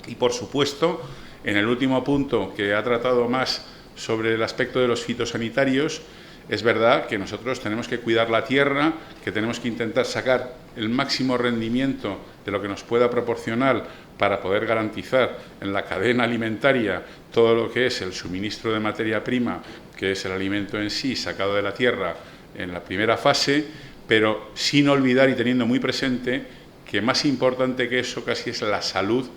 Y, por supuesto, en el último punto, que ha tratado más sobre el aspecto de los fitosanitarios, es verdad que nosotros tenemos que cuidar la tierra, que tenemos que intentar sacar el máximo rendimiento de lo que nos pueda proporcionar para poder garantizar en la cadena alimentaria todo lo que es el suministro de materia prima, que es el alimento en sí sacado de la tierra en la primera fase, pero sin olvidar y teniendo muy presente que más importante que eso casi es la salud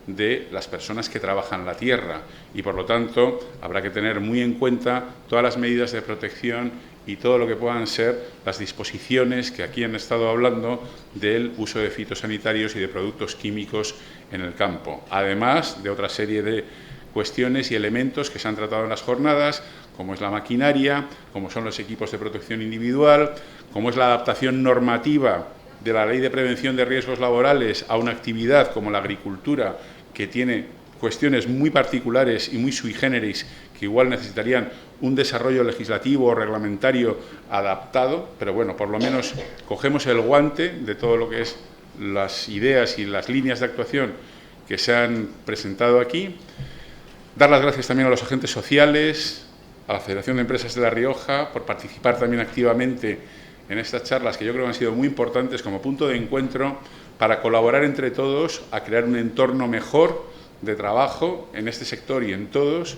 de las personas que trabajan la tierra y, por lo tanto, habrá que tener muy en cuenta todas las medidas de protección y todo lo que puedan ser las disposiciones que aquí han estado hablando del uso de fitosanitarios y de productos químicos en el campo, además de otra serie de cuestiones y elementos que se han tratado en las jornadas, como es la maquinaria, como son los equipos de protección individual, como es la adaptación normativa de la Ley de Prevención de Riesgos Laborales a una actividad como la agricultura, que tiene cuestiones muy particulares y muy sui generis, que igual necesitarían un desarrollo legislativo o reglamentario adaptado, pero bueno, por lo menos cogemos el guante de todo lo que es las ideas y las líneas de actuación que se han presentado aquí. Dar las gracias también a los agentes sociales, a la Federación de Empresas de La Rioja, por participar también activamente en estas charlas, que yo creo que han sido muy importantes como punto de encuentro para colaborar entre todos a crear un entorno mejor de trabajo en este sector y en todos.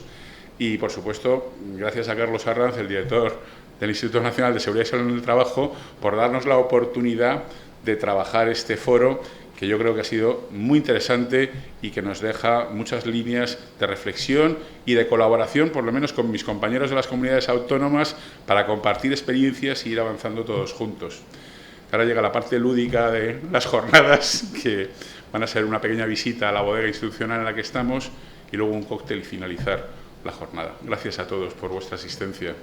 Y, por supuesto, gracias a Carlos Arranz, el director del Instituto Nacional de Seguridad y Salud en el Trabajo, por darnos la oportunidad de trabajar este foro, que yo creo que ha sido muy interesante y que nos deja muchas líneas de reflexión y de colaboración, por lo menos con mis compañeros de las comunidades autónomas, para compartir experiencias e ir avanzando todos juntos. Ahora llega la parte lúdica de las jornadas, que van a ser una pequeña visita a la bodega institucional en la que estamos y luego un cóctel y finalizar la jornada. Gracias a todos por vuestra asistencia.